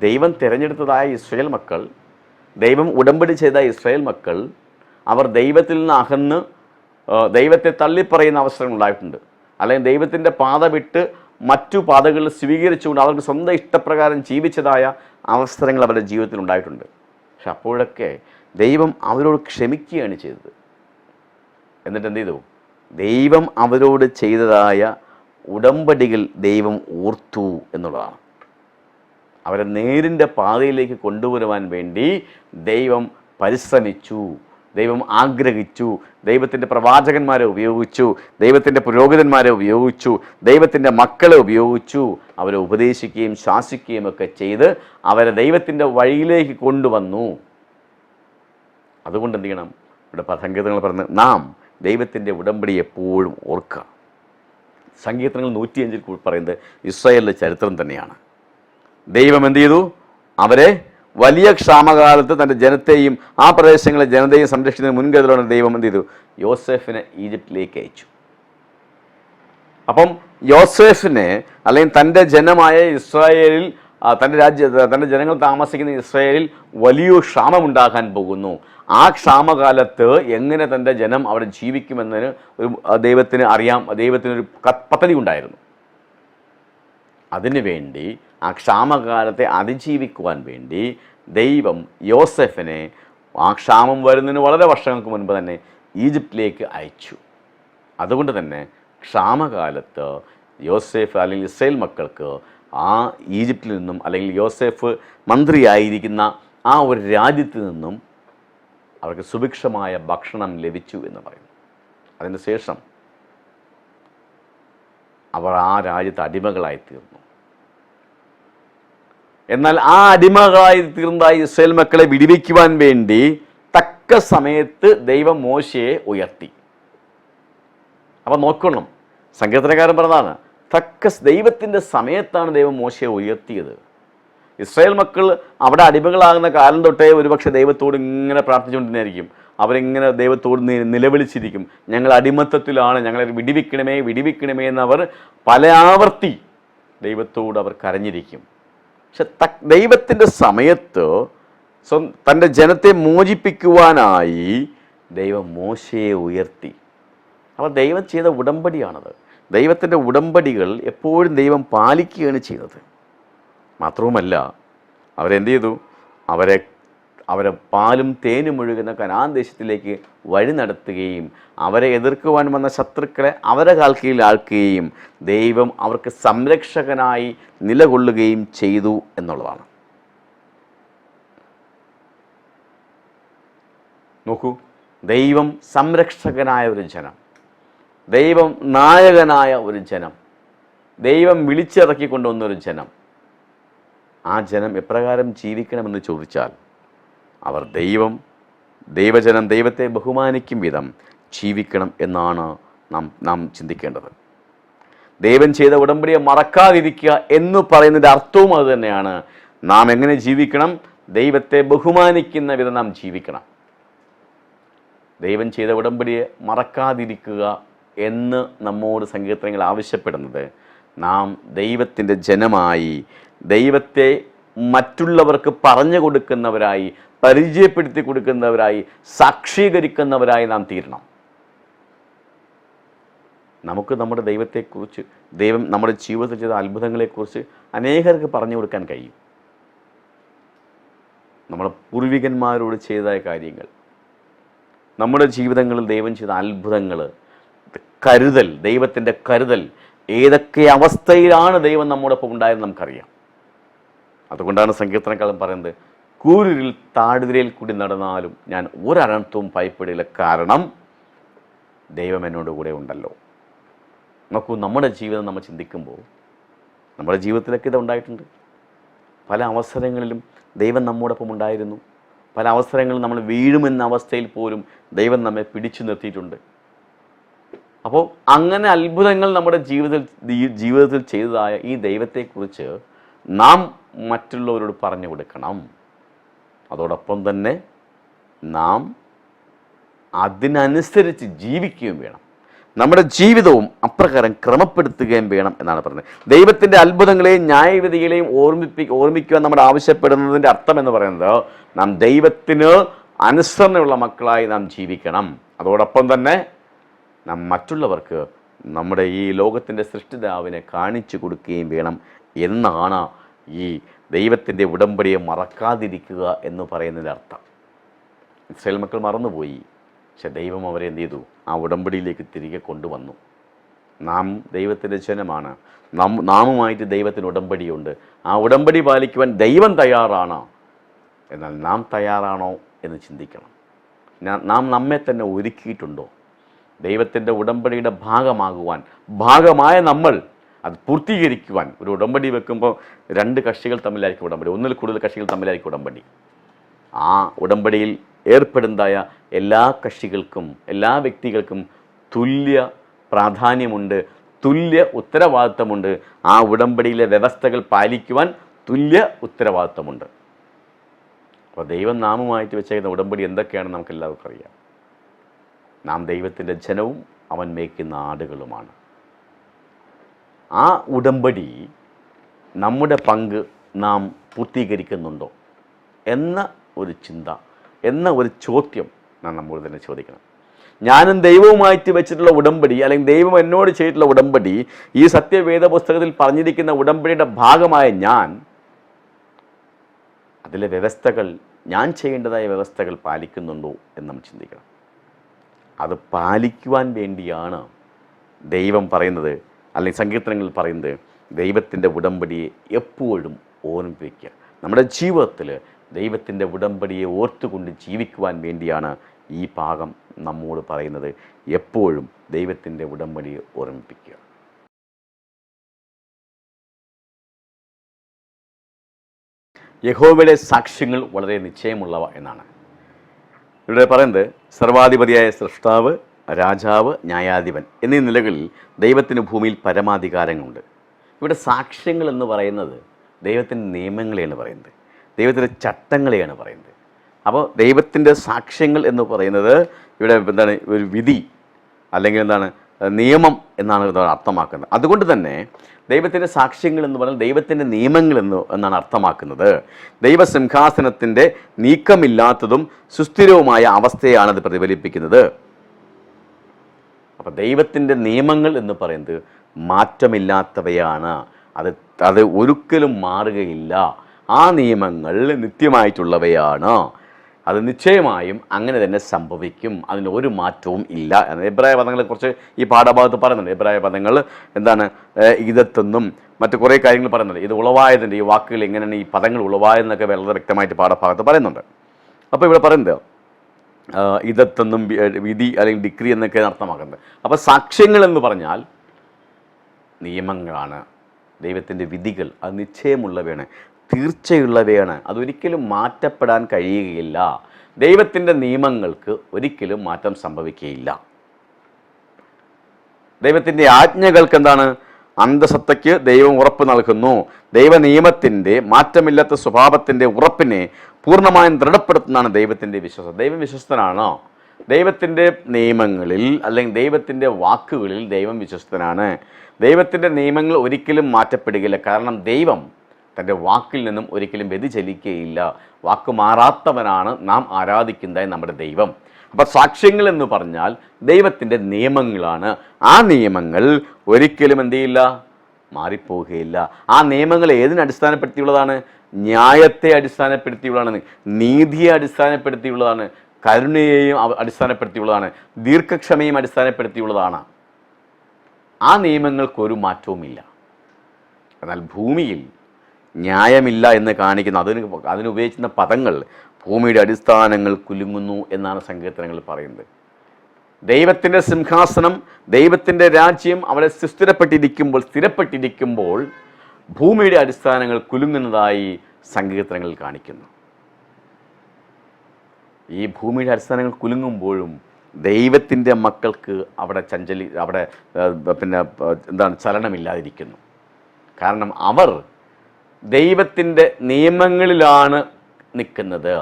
ദൈവം തിരഞ്ഞെടുത്തതായ ഇസ്രായേൽ മക്കൾ, ദൈവം ഉടമ്പടി ചെയ്ത ഇസ്രായേൽ മക്കൾ, അവർ ദൈവത്തിൽ നിന്ന് അകന്ന് ദൈവത്തെ തള്ളിപ്പറയുന്ന അവസരങ്ങൾ ഉണ്ടായിട്ടുണ്ട്. അല്ലെങ്കിൽ ദൈവത്തിൻ്റെ പാത വിട്ട് മറ്റു പാതകൾ സ്വീകരിച്ചുകൊണ്ട് അവർക്ക് സ്വന്തം ഇഷ്ടപ്രകാരം ജീവിച്ചതായ അവസരങ്ങൾ അവരുടെ ജീവിതത്തിൽ ഉണ്ടായിട്ടുണ്ട്. പക്ഷെ അപ്പോഴൊക്കെ ദൈവം അവരോട് ക്ഷമിക്കുകയാണ് ചെയ്തത്. എന്നിട്ട് എന്ത് ചെയ്തു? ദൈവം അവരോട് ചെയ്തതായ ഉടമ്പടികൾ ദൈവം ഓർത്തു എന്നുള്ളതാണ്. അവരെ നേരിൻ്റെ പാതയിലേക്ക് കൊണ്ടുവരുവാൻ വേണ്ടി ദൈവം പരിശ്രമിച്ചു, ദൈവം ആഗ്രഹിച്ചു, ദൈവത്തിൻ്റെ പ്രവാചകന്മാരെ ഉപയോഗിച്ചു, ദൈവത്തിൻ്റെ പുരോഹിതന്മാരെ ഉപയോഗിച്ചു, ദൈവത്തിൻ്റെ മക്കളെ ഉപയോഗിച്ചു. അവരെ ഉപദേശിക്കുകയും ശാസിക്കുകയും ഒക്കെ ചെയ്ത് അവരെ ദൈവത്തിൻ്റെ വഴിയിലേക്ക് കൊണ്ടുവന്നു. അതുകൊണ്ട് എന്ത് ചെയ്യണം? ഇവിടെ സങ്കീർത്തനങ്ങൾ പറഞ്ഞ് നാം ദൈവത്തിൻ്റെ ഉടമ്പടി എപ്പോഴും ഓർക്കുക. സങ്കീർത്തനങ്ങൾ 105 പറയുന്നത് ഇസ്രായേലിൻ്റെ ചരിത്രം തന്നെയാണ്. ദൈവം എന്ത് ചെയ്തു? അവരെ വലിയ ക്ഷാമകാലത്ത് തൻ്റെ ജനത്തെയും ആ പ്രദേശങ്ങളെ ജനതയും സംരക്ഷിക്കുന്നതിന് മുൻകരുതലോടെ ദൈവം എന്ത് ചെയ്തു? യോസേഫിനെ ഈജിപ്തിലേക്ക് അയച്ചു. അപ്പം യോസേഫിനെ, അല്ലെങ്കിൽ തൻ്റെ ജനമായ ഇസ്രായേലിൽ, തൻ്റെ ജനങ്ങൾ താമസിക്കുന്ന ഇസ്രായേലിൽ വലിയൊരു ക്ഷാമമുണ്ടാകാൻ പോകുന്നു. ആ ക്ഷാമകാലത്ത് എങ്ങനെ തൻ്റെ ജനം അവിടെ ജീവിക്കുമെന്നതിന് ദൈവത്തിന് അറിയാം. ദൈവത്തിനൊരു പദ്ധതി ഉണ്ടായിരുന്നു. അതിനുവേണ്ടി ആ ക്ഷാമകാലത്തെ അതിജീവിക്കുവാൻ വേണ്ടി ദൈവം യോസെഫിനെ ആ ക്ഷാമം വരുന്നതിന് വളരെ വർഷങ്ങൾക്ക് മുൻപ് തന്നെ ഈജിപ്തിലേക്ക് അയച്ചു. അതുകൊണ്ട് തന്നെ ക്ഷാമകാലത്ത് യോസേഫ് അല്ലെങ്കിൽ ഇസ്രായേൽ മക്കൾക്ക് ആ ഈജിപ്തിൽ നിന്നും, അല്ലെങ്കിൽ യോസേഫ് മന്ത്രിയായിരിക്കുന്ന ആ ഒരു രാജ്യത്ത് നിന്നും അവർക്ക് സുഭിക്ഷമായ ഭക്ഷണം ലഭിച്ചു എന്ന് പറയുന്നു. അതിന് ശേഷം അവർ ആ രാജ്യത്ത് അടിമകളായി തീർന്നു. എന്നാൽ ആ അടിമകളായി തീർന്നതായി ഇസ്രായേൽ മക്കളെ വിടുവിക്കുവാൻ വേണ്ടി തക്ക സമയത്ത് ദൈവം മോശയെ ഉയർത്തി. അപ്പം നോക്കണം, സങ്കീർത്തനക്കാരൻ പറഞ്ഞതാണ്, ദൈവത്തിൻ്റെ സമയത്താണ് ദൈവം മോശയെ ഉയർത്തിയത്. ഇസ്രായേൽ മക്കൾ അവിടെ അടിമകളാകുന്ന കാലം തൊട്ടേ ഒരുപക്ഷെ ദൈവത്തോട് ഇങ്ങനെ പ്രാർത്ഥിച്ചുകൊണ്ടിരുന്നായിരിക്കും. അവരിങ്ങനെ ദൈവത്തോട് നിലവിളിച്ചിരിക്കും, ഞങ്ങൾ അടിമത്തത്തിലാണ്, ഞങ്ങളെ വിടിവിക്കണമേ വിടിവിക്കണമേ എന്നവർ പല ആവർത്തി ദൈവത്തോട് അവർ കരഞ്ഞിരിക്കും. പക്ഷെ ദൈവത്തിൻ്റെ സമയത്ത് തൻ്റെ ജനത്തെ മോചിപ്പിക്കുവാനായി ദൈവം മോശയെ ഉയർത്തി. അപ്പോൾ ദൈവം ചെയ്ത ഉടമ്പടിയാണത്. ദൈവത്തിൻ്റെ ഉടമ്പടികൾ എപ്പോഴും ദൈവം പാലിക്കുകയാണ് ചെയ്തത്. മാത്രവുമല്ല, അവരെന്ത് ചെയ്തു? അവരെ പാലും തേനും ഒഴുകുന്ന കനാൻ ദേശത്തിലേക്ക് വഴി നടത്തുകയും അവരെ എതിർക്കുവാൻ വന്ന ശത്രുക്കളെ അവരെ കാൽക്കീഴിലാക്കുകയും ദൈവം അവർക്ക് സംരക്ഷകനായി നിലകൊള്ളുകയും ചെയ്തു എന്നുള്ളതാണ്. നോക്കൂ, ദൈവം സംരക്ഷകനായ ഒരു ജനം, ദൈവം നായകനായ ഒരു ജനം, ദൈവം വിളിച്ചിറക്കി കൊണ്ടുവന്നൊരു ജനം. ആ ജനം എപ്രകാരം ജീവിക്കണമെന്ന് ചോദിച്ചാൽ അവർ ദൈവജനം ദൈവത്തെ ബഹുമാനിക്കും വിധം ജീവിക്കണം എന്നാണ് നാം ചിന്തിക്കേണ്ടത്. ദൈവം ചെയ്ത ഉടമ്പടിയെ മറക്കാതിരിക്കുക എന്ന് പറയുന്നതിൻ്റെ അർത്ഥവും അത് തന്നെയാണ്. നാം എങ്ങനെ ജീവിക്കണം? ദൈവത്തെ ബഹുമാനിക്കുന്ന വിധം നാം ജീവിക്കണം. ദൈവം ചെയ്ത ഉടമ്പടിയെ മറക്കാതിരിക്കുക എന്ന് നമ്മോട് സങ്കീർത്തനങ്ങൾ ആവശ്യപ്പെടുന്നത് നാം ദൈവത്തിൻ്റെ ജനമായി, ദൈവത്തെ മറ്റുള്ളവർക്ക് പറഞ്ഞു കൊടുക്കുന്നവരായി, പരിചയപ്പെടുത്തി കൊടുക്കുന്നവരായി, സാക്ഷീകരിക്കുന്നവരായി നാം തീരണം. നമുക്ക് നമ്മുടെ ദൈവത്തെക്കുറിച്ച്, ദൈവം നമ്മുടെ ജീവിതത്തിൽ ചെയ്ത അത്ഭുതങ്ങളെക്കുറിച്ച് അനേകർക്ക് പറഞ്ഞു കൊടുക്കാൻ കഴിയും. നമ്മുടെ പൂർവികന്മാരോട് ചെയ്ത കാര്യങ്ങൾ, നമ്മുടെ ജീവിതങ്ങളിൽ ദൈവം ചെയ്ത അത്ഭുതങ്ങൾ, കരുതൽ, ദൈവത്തിൻ്റെ കരുതൽ, ഏതൊക്കെ അവസ്ഥയിലാണ് ദൈവം നമ്മോടൊപ്പം ഉണ്ടായെന്ന് നമുക്കറിയാം. അതുകൊണ്ടാണ് സങ്കീർത്തനക്കാരൻ പറയുന്നത്, കൂരിൽ താഴ്വരയിൽ കൂടി നടന്നാലും ഞാൻ ഒരനർത്ഥവും ഭയപ്പെടില്ല, കാരണം ദൈവം എന്നോട് കൂടെ ഉണ്ടല്ലോ. നോക്കൂ, നമ്മുടെ ജീവിതം നമ്മൾ ചിന്തിക്കുമ്പോൾ നമ്മുടെ ജീവിതത്തിലൊക്കെ ഇത് ഉണ്ടായിട്ടുണ്ട്. പല അവസരങ്ങളിലും ദൈവം നമ്മോടൊപ്പം ഉണ്ടായിരുന്നു. പല അവസരങ്ങളിൽ നമ്മൾ വീഴുമെന്ന അവസ്ഥയിൽ പോലും ദൈവം നമ്മെ പിടിച്ചു നിർത്തിയിട്ടുണ്ട്. അപ്പോൾ അങ്ങനെ അത്ഭുതങ്ങൾ നമ്മുടെ ജീവിതത്തിൽ ചെയ്തതായ ഈ ദൈവത്തെക്കുറിച്ച് നാം മറ്റുള്ളവരോട് പറഞ്ഞു കൊടുക്കണം. അതോടൊപ്പം തന്നെ നാം അതിനനുസരിച്ച് ജീവിക്കുകയും വേണം. നമ്മുടെ ജീവിതവും അപ്രകാരം ക്രമപ്പെടുത്തുകയും വേണം എന്നാണ് പറയുന്നത്. ദൈവത്തിൻ്റെ അത്ഭുതങ്ങളെയും ന്യായവിധികളെയും ഓർമ്മിക്കുവാൻ നമ്മൾ ആവശ്യപ്പെടുന്നതിൻ്റെ അർത്ഥം എന്ന് പറയുന്നത് നാം ദൈവത്തിന് അനുസരണയുള്ള മക്കളായി നാം ജീവിക്കണം. അതോടൊപ്പം തന്നെ നാം മറ്റുള്ളവർക്ക് നമ്മുടെ ഈ ലോകത്തിൻ്റെ സൃഷ്ടിതാവിനെ കാണിച്ചു കൊടുക്കുകയും വേണം എന്നാണ് ഈ ദൈവത്തിൻ്റെ ഉടമ്പടിയെ മറക്കാതിരിക്കുക എന്ന് പറയുന്നതിൻ്റെ അർത്ഥം. ഇസ്രായേൽ മക്കൾ മറന്നുപോയി, പക്ഷെ ദൈവം അവരെ എന്ത് ചെയ്തു? ആ ഉടമ്പടിയിലേക്ക് തിരികെ കൊണ്ടുവന്നു. നാം ദൈവത്തിൻ്റെ ജനമാണ്. നാമുമായിട്ട് ദൈവത്തിന് ഉടമ്പടിയുണ്ട്. ആ ഉടമ്പടി പാലിക്കുവാൻ ദൈവം തയ്യാറാണ്. എന്നാൽ നാം തയ്യാറാണോ എന്ന് ചിന്തിക്കണം. നാം നമ്മെ തന്നെ ഒരുക്കിയിട്ടുണ്ടോ? ദൈവത്തിൻ്റെ ഉടമ്പടിയുടെ ഭാഗമായ നമ്മൾ അത് പൂർത്തീകരിക്കുവാൻ ഒരു ഉടമ്പടി വെക്കുമ്പോൾ 2 കക്ഷികൾ തമ്മിലായിരിക്കും ഉടമ്പടി, 1-ൽ കൂടുതൽ കക്ഷികൾ തമ്മിലായിരിക്കും ഉടമ്പടി. ആ ഉടമ്പടിയിൽ ഏർപ്പെടുന്നതായ എല്ലാ കക്ഷികൾക്കും, എല്ലാ വ്യക്തികൾക്കും തുല്യ പ്രാധാന്യമുണ്ട്, തുല്യ ഉത്തരവാദിത്തമുണ്ട്. ആ ഉടമ്പടിയിലെ വ്യവസ്ഥകൾ പാലിക്കുവാൻ തുല്യ ഉത്തരവാദിത്തമുണ്ട്. അപ്പോൾ ദൈവം നാമുമായിട്ട് വെച്ചേക്കുന്ന ഉടമ്പടി എന്തൊക്കെയാണെന്ന് നമുക്ക് എല്ലാവർക്കും അറിയാം. നാം ദൈവത്തിൻ്റെ ജനവും അവൻ മേയ്ക്കുന്ന ആടുകളുമാണ്. ആ ഉടമ്പടി നമ്മുടെ പങ്ക് നാം പൂർത്തീകരിക്കുന്നുണ്ടോ എന്ന ഒരു ചിന്ത, എന്ന ഒരു ചോദ്യം നാം നമ്മോട് തന്നെ ചോദിക്കണം. ഞാനും ദൈവവുമായിട്ട് വെച്ചിട്ടുള്ള ഉടമ്പടി, അല്ലെങ്കിൽ ദൈവം എന്നോട് ചെയ്തിട്ടുള്ള ഉടമ്പടി, ഈ സത്യവേദ പുസ്തകത്തിൽ പറഞ്ഞിരിക്കുന്ന ഉടമ്പടിയുടെ ഭാഗമായ ഞാൻ അതിലെ വ്യവസ്ഥകൾ, ഞാൻ ചെയ്യേണ്ടതായ വ്യവസ്ഥകൾ പാലിക്കുന്നുണ്ടോ എന്ന് നമ്മൾ ചിന്തിക്കണം. അത് പാലിക്കുവാൻ വേണ്ടിയാണ് ദൈവം പറയുന്നത്, അല്ലെങ്കിൽ സങ്കീർത്തനങ്ങളിൽ പറയുന്നത്, ദൈവത്തിൻ്റെ ഉടമ്പടിയെ എപ്പോഴും ഓർമ്മിപ്പിക്കുക. നമ്മുടെ ജീവിതത്തിൽ ദൈവത്തിൻ്റെ ഉടമ്പടിയെ ഓർത്തുകൊണ്ട് ജീവിക്കുവാൻ വേണ്ടിയാണ് ഈ ഭാഗം നമ്മോട് പറയുന്നത്. എപ്പോഴും ദൈവത്തിൻ്റെ ഉടമ്പടിയെ ഓർമ്മിപ്പിക്കുക. യഹോവയുടെ സാക്ഷ്യങ്ങൾ വളരെ നിശ്ചയമുള്ളവ എന്നാണ് ഇവിടെ പറയുന്നത്. സർവാധിപതിയായ സൃഷ്ടാവ്, രാജാവ്, ന്യായാധിപൻ എന്നീ നിലകളിൽ ദൈവത്തിന് ഭൂമിയിൽ പരമാധികാരങ്ങളുണ്ട്. ഇവിടെ സാക്ഷ്യങ്ങൾ എന്ന് പറയുന്നത് ദൈവത്തിൻ്റെ നിയമങ്ങളെയാണ് പറയുന്നത്, ദൈവത്തിൻ്റെ ചട്ടങ്ങളെയാണ് പറയുന്നത്. അപ്പോൾ ദൈവത്തിൻ്റെ സാക്ഷ്യങ്ങൾ എന്ന് പറയുന്നത് ഇവിടെ എന്താണ്? ഒരു വിധി, അല്ലെങ്കിൽ എന്താണ്? നിയമം എന്നാണ് അർത്ഥമാക്കുന്നത്. അതുകൊണ്ട് തന്നെ ദൈവത്തിൻ്റെ സാക്ഷ്യങ്ങൾ എന്ന് പറഞ്ഞാൽ ദൈവത്തിൻ്റെ നിയമങ്ങൾ എന്നാണ് അർത്ഥമാക്കുന്നത്. ദൈവസിംഹാസനത്തിൻ്റെ നീക്കമില്ലാത്തതും സുസ്ഥിരവുമായ അവസ്ഥയാണ് അത് പ്രതിഫലിപ്പിക്കുന്നത്. അപ്പോൾ ദൈവത്തിൻ്റെ നിയമങ്ങൾ എന്ന് പറയുന്നത് മാറ്റമില്ലാത്തവയാണ്. അത് ഒരിക്കലും മാറുകയില്ല. ആ നിയമങ്ങൾ നിത്യമായിട്ടുള്ളവയാണ്. അത് നിശ്ചയമായും അങ്ങനെ തന്നെ സംഭവിക്കും. അതിന് ഒരു മാറ്റവും ഇല്ല. എബ്രായ പദങ്ങളെക്കുറിച്ച് ഈ പാഠഭാഗത്ത് പറയുന്നുണ്ട്. എബ്രായ പദങ്ങൾ എന്താണ്? ഇതെത്തെന്നും മറ്റു കുറേ കാര്യങ്ങൾ പറയുന്നുണ്ട്. ഇത് ഉളവായതിൻ്റെ ഈ വാക്കുകൾ എങ്ങനെയാണ് ഈ പദങ്ങൾ ഉളവായതെന്നൊക്കെ വളരെ വ്യക്തമായിട്ട് പാഠഭാഗത്ത് പറയുന്നുണ്ട്. അപ്പോൾ ഇവിടെ പറയുന്നത് ഇതെത്തെന്നും വിധി അല്ലെങ്കിൽ ഡിഗ്രി എന്നൊക്കെ അർത്ഥമാക്കുന്നത്. അപ്പോൾ സാക്ഷ്യങ്ങൾ എന്ന് പറഞ്ഞാൽ നിയമങ്ങളാണ്, ദൈവത്തിൻ്റെ വിധികൾ. അത് നിശ്ചയമുള്ളവയാണ്, തീർച്ചയുള്ളവയാണ്. അതൊരിക്കലും മാറ്റപ്പെടാൻ കഴിയുകയില്ല. ദൈവത്തിൻ്റെ നിയമങ്ങൾക്ക് ഒരിക്കലും മാറ്റം സംഭവിക്കുകയില്ല. ദൈവത്തിൻ്റെ ആജ്ഞകൾക്ക് എന്താണ്? അന്തസത്തയ്ക്ക് ദൈവം ഉറപ്പ് നൽകുന്നു. ദൈവ നിയമത്തിൻ്റെ മാറ്റമില്ലാത്ത സ്വഭാവത്തിൻ്റെ ഉറപ്പിനെ പൂർണ്ണമായും ദൃഢപ്പെടുത്തുന്നതാണ് ദൈവത്തിൻ്റെ വിശ്വാസം. ദൈവം വിശ്വസ്തനാണോ? ദൈവത്തിൻ്റെ നിയമങ്ങളിൽ അല്ലെങ്കിൽ ദൈവത്തിൻ്റെ വാക്കുകളിൽ ദൈവം വിശ്വസ്തനാണ്. ദൈവത്തിൻ്റെ നിയമങ്ങൾ ഒരിക്കലും മാറ്റപ്പെടുകയില്ല. കാരണം ദൈവം തൻ്റെ വാക്കിൽ നിന്നും ഒരിക്കലും വ്യതിചലിക്കുകയില്ല. വാക്ക് മാറാത്തവനാണ് നാം ആരാധിക്കുന്നതായി നമ്മുടെ ദൈവം. അപ്പോൾ സാക്ഷ്യങ്ങൾ എന്ന് പറഞ്ഞാൽ ദൈവത്തിൻ്റെ നിയമങ്ങളാണ്. ആ നിയമങ്ങൾ ഒരിക്കലും എന്ത് ചെയ്യില്ല? മാറിപ്പോവുകയില്ല. ആ നിയമങ്ങൾ ഏതിനെ അടിസ്ഥാനപ്പെടുത്തിയുള്ളതാണ്? ന്യായത്തെ അടിസ്ഥാനപ്പെടുത്തിയുള്ളതാണ്, നീതിയെ അടിസ്ഥാനപ്പെടുത്തിയുള്ളതാണ്, കരുണയെയും അടിസ്ഥാനപ്പെടുത്തിയുള്ളതാണ്, ദീർഘക്ഷമയും അടിസ്ഥാനപ്പെടുത്തിയുള്ളതാണ്. ആ നിയമങ്ങൾക്കൊരു മാറ്റവുമില്ല. എന്നാൽ ഭൂമിയിൽ ന്യായമില്ല എന്ന് കാണിക്കുന്ന അതിനുപയോഗിക്കുന്ന പദങ്ങൾ ഭൂമിയുടെ അടിസ്ഥാനങ്ങൾ കുലുങ്ങുന്നു എന്നാണ് സങ്കീർത്തനങ്ങൾ പറയുന്നത്. ദൈവത്തിൻ്റെ സിംഹാസനം, ദൈവത്തിൻ്റെ രാജ്യം അവിടെ സ്ഥിരപ്പെട്ടിരിക്കുമ്പോൾ ഭൂമിയുടെ അടിസ്ഥാനങ്ങൾ കുലുങ്ങുന്നതായി സങ്കീർത്തനങ്ങളിൽ കാണിക്കുന്നു. ഈ ഭൂമിയുടെ അടിസ്ഥാനങ്ങൾ കുലുങ്ങുമ്പോഴും ദൈവത്തിൻ്റെ മക്കൾക്ക് അവിടെ ചലനമില്ലാതിരിക്കുന്നു. കാരണം അവർ ദൈവത്തിൻ്റെ നിയമങ്ങളിലാണ് നിൽക്കുന്നത്.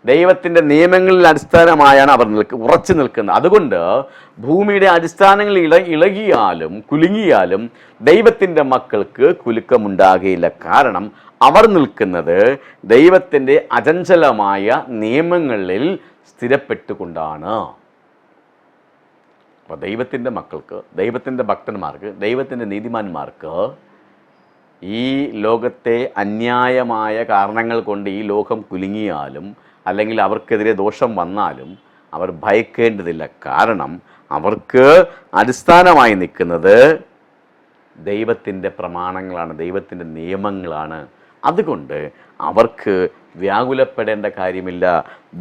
ദൈവത്തിൻ്റെ നിയമങ്ങളിൽ അടിസ്ഥാനമായാണ് അവർ ഉറച്ചു നിൽക്കുന്നത്. അതുകൊണ്ട് ഭൂമിയുടെ അടിസ്ഥാനങ്ങൾ ഇളകിയാലും കുലുങ്ങിയാലും ദൈവത്തിൻ്റെ മക്കൾക്ക് കുലുക്കമുണ്ടാകുകയില്ല. കാരണം അവർ നിൽക്കുന്നത് ദൈവത്തിൻ്റെ അചഞ്ചലമായ നിയമങ്ങളിൽ സ്ഥിരപ്പെട്ടുകൊണ്ടാണ്. അപ്പോൾ ദൈവത്തിൻ്റെ മക്കൾക്ക്, ദൈവത്തിൻ്റെ ഭക്തന്മാർക്ക്, ദൈവത്തിൻ്റെ നീതിമാന്മാർക്ക് ഈ ലോകത്തെ അന്യായമായ കാരണങ്ങൾ കൊണ്ട് ഈ ലോകം കുലുങ്ങിയാലും അല്ലെങ്കിൽ അവർക്കെതിരെ ദോഷം വന്നാലും അവർ ഭയക്കേണ്ടതില്ല. കാരണം അവർക്ക് അടിസ്ഥാനമായി നിൽക്കുന്നത് ദൈവത്തിൻ്റെ പ്രമാണങ്ങളാണ്, ദൈവത്തിൻ്റെ നിയമങ്ങളാണ്. അതുകൊണ്ട് അവർക്ക് വ്യാകുലപ്പെടേണ്ട കാര്യമില്ല,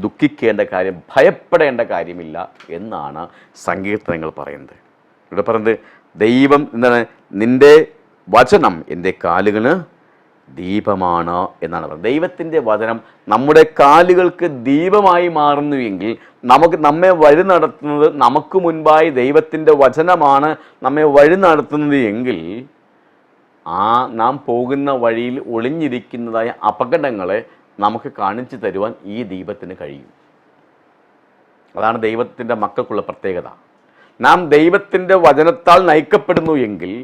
ദുഃഖിക്കേണ്ട കാര്യം, ഭയപ്പെടേണ്ട കാര്യമില്ല എന്നാണ് സങ്കീർത്തനങ്ങൾ പറയുന്നത്. ഇവിടെ പറയുന്നത് ദൈവം എന്താണ്, നിൻ്റെ വചനം എൻ്റെ കാലുകളിന് ദീപമാണ് എന്നാണ് പറയുന്നത്. ദൈവത്തിൻ്റെ വചനം നമ്മുടെ കാലുകൾക്ക് ദീപമായി മാറുന്നുവെങ്കിൽ നമ്മെ വഴി നടത്തുന്നത്, നമുക്ക് മുൻപായി ദൈവത്തിൻ്റെ വചനമാണ് നമ്മെ വഴി നടത്തുന്നത് എങ്കിൽ നാം പോകുന്ന വഴിയിൽ ഒളിഞ്ഞിരിക്കുന്നതായ അപകടങ്ങളെ നമുക്ക് കാണിച്ചു തരുവാൻ ഈ ദീപത്തിന് കഴിയും. അതാണ് ദൈവത്തിൻ്റെ മക്കൾക്കുള്ള പ്രത്യേകത. നാം ദൈവത്തിൻ്റെ വചനത്താൽ നയിക്കപ്പെടുന്നു എങ്കിൽ,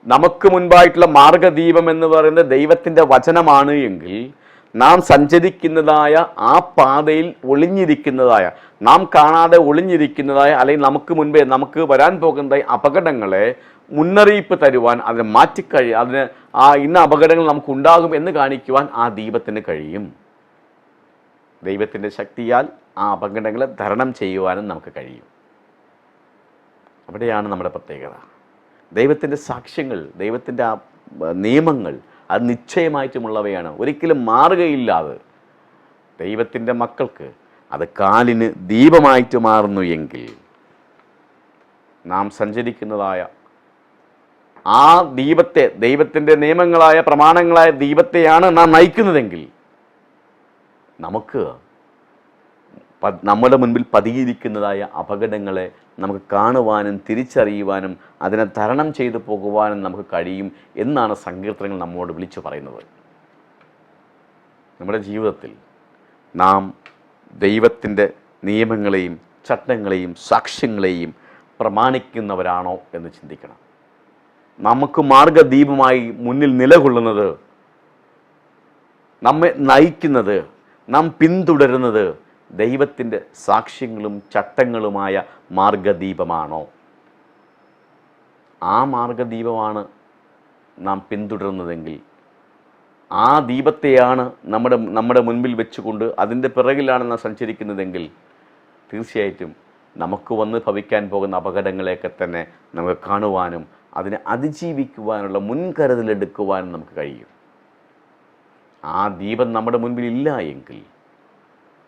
നമുക്ക് മുൻപായിട്ടുള്ള മാർഗദീപം എന്ന് പറയുന്നത് ദൈവത്തിൻ്റെ വചനമാണ് എങ്കിൽ, നാം സഞ്ചരിക്കുന്നതായ ആ പാതയിൽ ഒളിഞ്ഞിരിക്കുന്നതായ, നാം കാണാതെ ഒളിഞ്ഞിരിക്കുന്നതായ, അല്ലെങ്കിൽ നമുക്ക് മുൻപേ നമുക്ക് വരാൻ പോകുന്നതായ അപകടങ്ങളെ മുന്നറിയിപ്പ് തരുവാൻ, അതിന് ഇന്ന അപകടങ്ങൾ നമുക്കുണ്ടാകും എന്ന് കാണിക്കുവാൻ ആ ദീപത്തിന് കഴിയും. ദൈവത്തിൻ്റെ ശക്തിയാൽ ആ അപകടങ്ങളെ തരണം ചെയ്യുവാനും നമുക്ക് കഴിയും. അവിടെയാണ് നമ്മുടെ പ്രത്യേകത. ദൈവത്തിൻ്റെ സാക്ഷ്യങ്ങൾ, ദൈവത്തിൻ്റെ ആ നിയമങ്ങൾ അത് നിശ്ചയമായിട്ടുമുള്ളവയാണ്, ഒരിക്കലും മാറുകയില്ലാതെ. ദൈവത്തിൻ്റെ മക്കൾക്ക് അത് കാലിന് ദീപമായിട്ട് മാറുന്നു എങ്കിൽ, നാം സഞ്ചരിക്കുന്നതായ ആ ദീപത്തെ, ദൈവത്തിൻ്റെ നിയമങ്ങളായ പ്രമാണങ്ങളായ ദീപത്തെയാണ് നാം നയിക്കുന്നതെങ്കിൽ, നമുക്ക് നമ്മുടെ മുൻപിൽ പതിയിരിക്കുന്നതായ അപകടങ്ങളെ നമുക്ക് കാണുവാനും തിരിച്ചറിയുവാനും അതിനെ തരണം ചെയ്തു പോകുവാനും നമുക്ക് കഴിയും എന്നാണ് സങ്കീർത്തനങ്ങൾ നമ്മോട് വിളിച്ചു പറയുന്നത്. നമ്മുടെ ജീവിതത്തിൽ നാം ദൈവത്തിൻ്റെ നിയമങ്ങളെയും ചട്ടങ്ങളെയും സാക്ഷ്യങ്ങളെയും പ്രമാണിക്കുന്നവരാണോ എന്ന് ചിന്തിക്കണം. നമുക്ക് മാർഗദീപമായി മുന്നിൽ നിലകൊള്ളുന്നത്, നമ്മെ നയിക്കുന്നത്, നാം പിന്തുടരുന്നത് ദൈവത്തിൻ്റെ സാക്ഷ്യങ്ങളും ചട്ടങ്ങളുമായ മാർഗദീപമാണോ? ആ മാർഗദീപമാണ് നാം പിന്തുടരുന്നതെങ്കിൽ, ആ ദീപത്തെയാണ് നമ്മുടെ മുൻപിൽ വെച്ചുകൊണ്ട് അതിൻ്റെ പിറകിലാണ് നാം സഞ്ചരിക്കുന്നതെങ്കിൽ, തീർച്ചയായിട്ടും നമുക്ക് വന്ന് ഭവിക്കാൻ പോകുന്ന അപകടങ്ങളെയൊക്കെ തന്നെ നമുക്ക് കാണുവാനും അതിനെ അതിജീവിക്കുവാനുള്ള മുൻകരുതലെടുക്കുവാനും നമുക്ക് കഴിയും. ആ ദീപം നമ്മുടെ മുൻപിൽ ഇല്ല എങ്കിൽ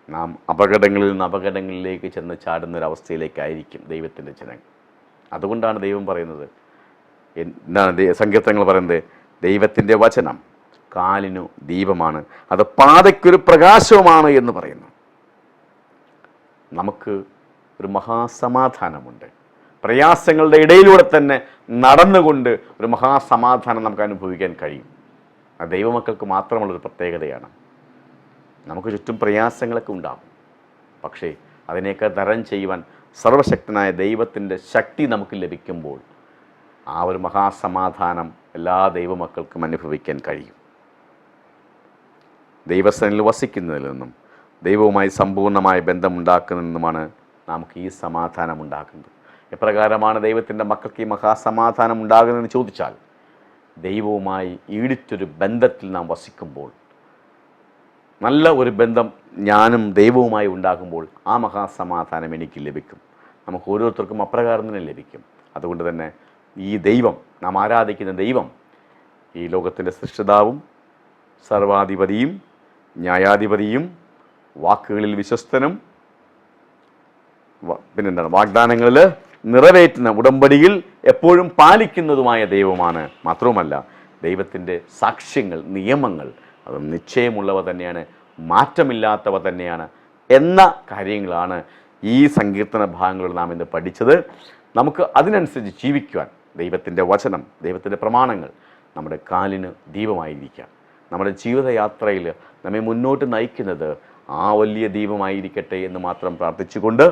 നാം അപകടങ്ങളിൽ നിന്ന് അപകടങ്ങളിലേക്ക് ചെന്ന് ചാടുന്നൊരവസ്ഥയിലേക്കായിരിക്കും ദൈവത്തിൻ്റെ ജനങ്ങൾ. അതുകൊണ്ടാണ് ദൈവം പറയുന്നത്, എന്താണ് സങ്കീർത്തനങ്ങൾ പറയുന്നത്, ദൈവത്തിൻ്റെ വചനം കാലിനു ദീപമാണ്, അത് പാതയ്ക്കൊരു പ്രകാശവുമാണ് എന്ന് പറയുന്നു. നമുക്ക് ഒരു മഹാസമാധാനമുണ്ട്. പ്രയാസങ്ങളുടെ ഇടയിലൂടെ തന്നെ നടന്നുകൊണ്ട് ഒരു മഹാസമാധാനം നമുക്ക് അനുഭവിക്കാൻ കഴിയും. അത് ദൈവമക്കൾക്ക് മാത്രമുള്ളൊരു പ്രത്യേകതയാണ്. നമുക്ക് ചുറ്റും പ്രയാസങ്ങളൊക്കെ ഉണ്ടാകും, പക്ഷേ അതിനെയൊക്കെ തരണം ചെയ്യുവാൻ സർവശക്തനായ ദൈവത്തിൻ്റെ ശക്തി നമുക്ക് ലഭിക്കുമ്പോൾ ആ ഒരു മഹാസമാധാനം എല്ലാ ദൈവമക്കൾക്കും അനുഭവിക്കാൻ കഴിയും. ദൈവസനിൽ വസിക്കുന്നതിൽ നിന്നും ദൈവവുമായി സമ്പൂർണ്ണമായ ബന്ധമുണ്ടാക്കുന്നതിൽ നിന്നുമാണ് നമുക്ക് ഈ സമാധാനം ഉണ്ടാക്കുന്നത്. എപ്രകാരമാണ് ദൈവത്തിൻ്റെ മക്കൾക്ക് ഈ മഹാസമാധാനം ഉണ്ടാകുന്നതെന്ന് ചോദിച്ചാൽ, ദൈവവുമായി ഈടിച്ചൊരു ബന്ധത്തിൽ നാം വസിക്കുമ്പോൾ, നല്ല ഒരു ബന്ധം ഞാനും ദൈവവുമായി ഉണ്ടാകുമ്പോൾ ആ മഹാസമാധാനം എനിക്ക് ലഭിക്കും. നമുക്ക് ഓരോരുത്തർക്കും അപ്രകാരം തന്നെ ലഭിക്കും. അതുകൊണ്ട് തന്നെ ഈ ദൈവം, നാം ആരാധിക്കുന്ന ദൈവം, ഈ ലോകത്തിൻ്റെ സൃഷ്ടിതാവും സർവാധിപതിയും ന്യായാധിപതിയും വാക്കുകളിൽ വിശ്വസ്തനും പിന്നെന്താണ് വാഗ്ദാനങ്ങളിൽ നിറവേറ്റുന്ന, ഉടമ്പടിയിൽ എപ്പോഴും പാലിക്കുന്നതുമായ ദൈവമാണ്. മാത്രവുമല്ല, ദൈവത്തിൻ്റെ സാക്ഷ്യങ്ങൾ, നിയമങ്ങൾ അത് നിശ്ചയമുള്ളവ തന്നെയാണ്, മാറ്റമില്ലാത്തവ തന്നെയാണ് എന്ന കാര്യങ്ങളാണ് ഈ സങ്കീർത്തന ഭാഗങ്ങളിൽ നാം ഇന്ന് പഠിച്ചത്. നമുക്ക് അതിനനുസരിച്ച് ജീവിക്കുവാൻ ദൈവത്തിൻ്റെ വചനം, ദൈവത്തിൻ്റെ പ്രമാണങ്ങൾ നമ്മുടെ കാലിന് ദീപമായിരിക്കാം. നമ്മുടെ ജീവിതയാത്രയിൽ നമ്മെ മുന്നോട്ട് നയിക്കുന്നത് ആ വലിയ ദീപമായിരിക്കട്ടെ എന്ന് മാത്രം പ്രാർത്ഥിച്ചുകൊണ്ട്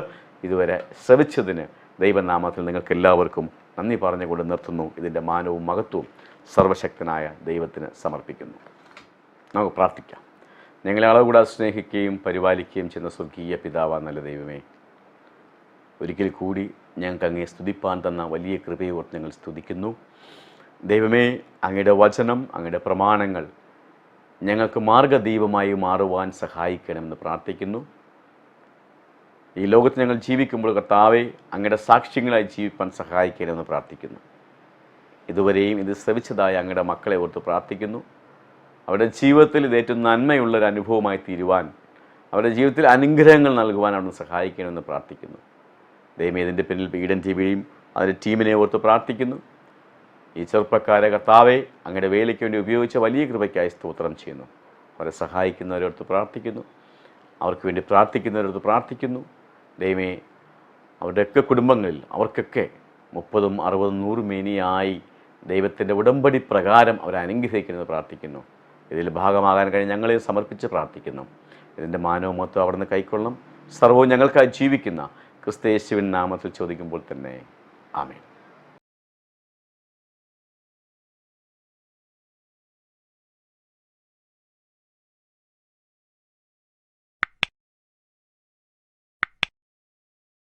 ഇതുവരെ ശ്രവിച്ചതിന് ദൈവനാമത്തിൽ നിങ്ങൾക്ക് എല്ലാവർക്കും നന്ദി പറഞ്ഞുകൊണ്ട് നിർത്തുന്നു. ഇതിൻ്റെ മാനവും മഹത്വവും സർവശക്തനായ ദൈവത്തിന് സമർപ്പിക്കുന്നു. നമുക്ക് പ്രാർത്ഥിക്കാം. ഞങ്ങളെ അളവുകൂടാതെ സ്നേഹിക്കുകയും പരിപാലിക്കുകയും ചെയ്യുന്ന സ്വർഗീയ പിതാവാ നല്ല ദൈവമേ, ഒരിക്കൽ കൂടി ഞങ്ങൾക്ക് അങ്ങേ സ്തുതിപ്പാൻ തന്ന വലിയ കൃപയോർത്ത് ഞങ്ങൾ സ്തുതിക്കുന്നു. ദൈവമേ, അങ്ങയുടെ വചനം, അങ്ങയുടെ പ്രമാണങ്ങൾ ഞങ്ങൾക്ക് മാർഗദീപമായി മാറുവാൻ സഹായിക്കണമെന്ന് പ്രാർത്ഥിക്കുന്നു. ഈ ലോകത്ത് ഞങ്ങൾ ജീവിക്കുമ്പോൾ കർത്താവേ, അങ്ങയുടെ സാക്ഷ്യങ്ങളായി ജീവിപ്പാൻ സഹായിക്കണമെന്ന് പ്രാർത്ഥിക്കുന്നു. ഇതുവരെയും ഇത് ശ്രവിച്ചതായ അങ്ങയുടെ മക്കളെ ഓർത്ത് പ്രാർത്ഥിക്കുന്നു. അവരുടെ ജീവിതത്തിൽ ഇത് ഏറ്റവും നന്മയുള്ളൊരു അനുഭവമായി തീരുവാൻ, അവരുടെ ജീവിതത്തിൽ അനുഗ്രഹങ്ങൾ നൽകുവാൻ അവിടുന്ന് സഹായിക്കണമെന്ന് പ്രാർത്ഥിക്കുന്നു. ദൈവമേ, ഇതിൻ്റെ പിന്നിൽ ഈഡൻ ടിവിയും അതിൻ്റെ ടീമിനെ ഓർത്ത് പ്രാർത്ഥിക്കുന്നു. ഈ ചെറുപ്പക്കാരെ കർത്താവെ അങ്ങയുടെ വേലയ്ക്ക് വേണ്ടി ഉപയോഗിച്ച വലിയ കൃപയ്ക്കായി സ്തോത്രം ചെയ്യുന്നു. അവരെ സഹായിക്കുന്നവരോർത്ത് പ്രാർത്ഥിക്കുന്നു, അവർക്ക് വേണ്ടി പ്രാർത്ഥിക്കുന്നവരോർത്ത് പ്രാർത്ഥിക്കുന്നു. ദൈവമേ, അവരുടെയൊക്കെ കുടുംബങ്ങളിൽ അവർക്കൊക്കെ 30, 60, 100 മേനിയായി ദൈവത്തിൻ്റെ ഉടമ്പടി പ്രകാരം അവരെ അനുഗ്രഹിക്കുന്നത് പ്രാർത്ഥിക്കുന്നു. ഇതിൽ ഭാഗമാകാൻ കഴിഞ്ഞ് ഞങ്ങളെ സമർപ്പിച്ച് പ്രാർത്ഥിക്കുന്നു. ഇതിൻ്റെ മാനവും മൊത്തം അവിടുന്ന് കൈക്കൊള്ളും. സർവ്വവും ഞങ്ങൾക്കായി ജീവിക്കുന്ന ക്രിസ്തു യേശുവിൻ നാമത്തിൽ ചോദിക്കുമ്പോൾ തന്നെ ആമേൻ.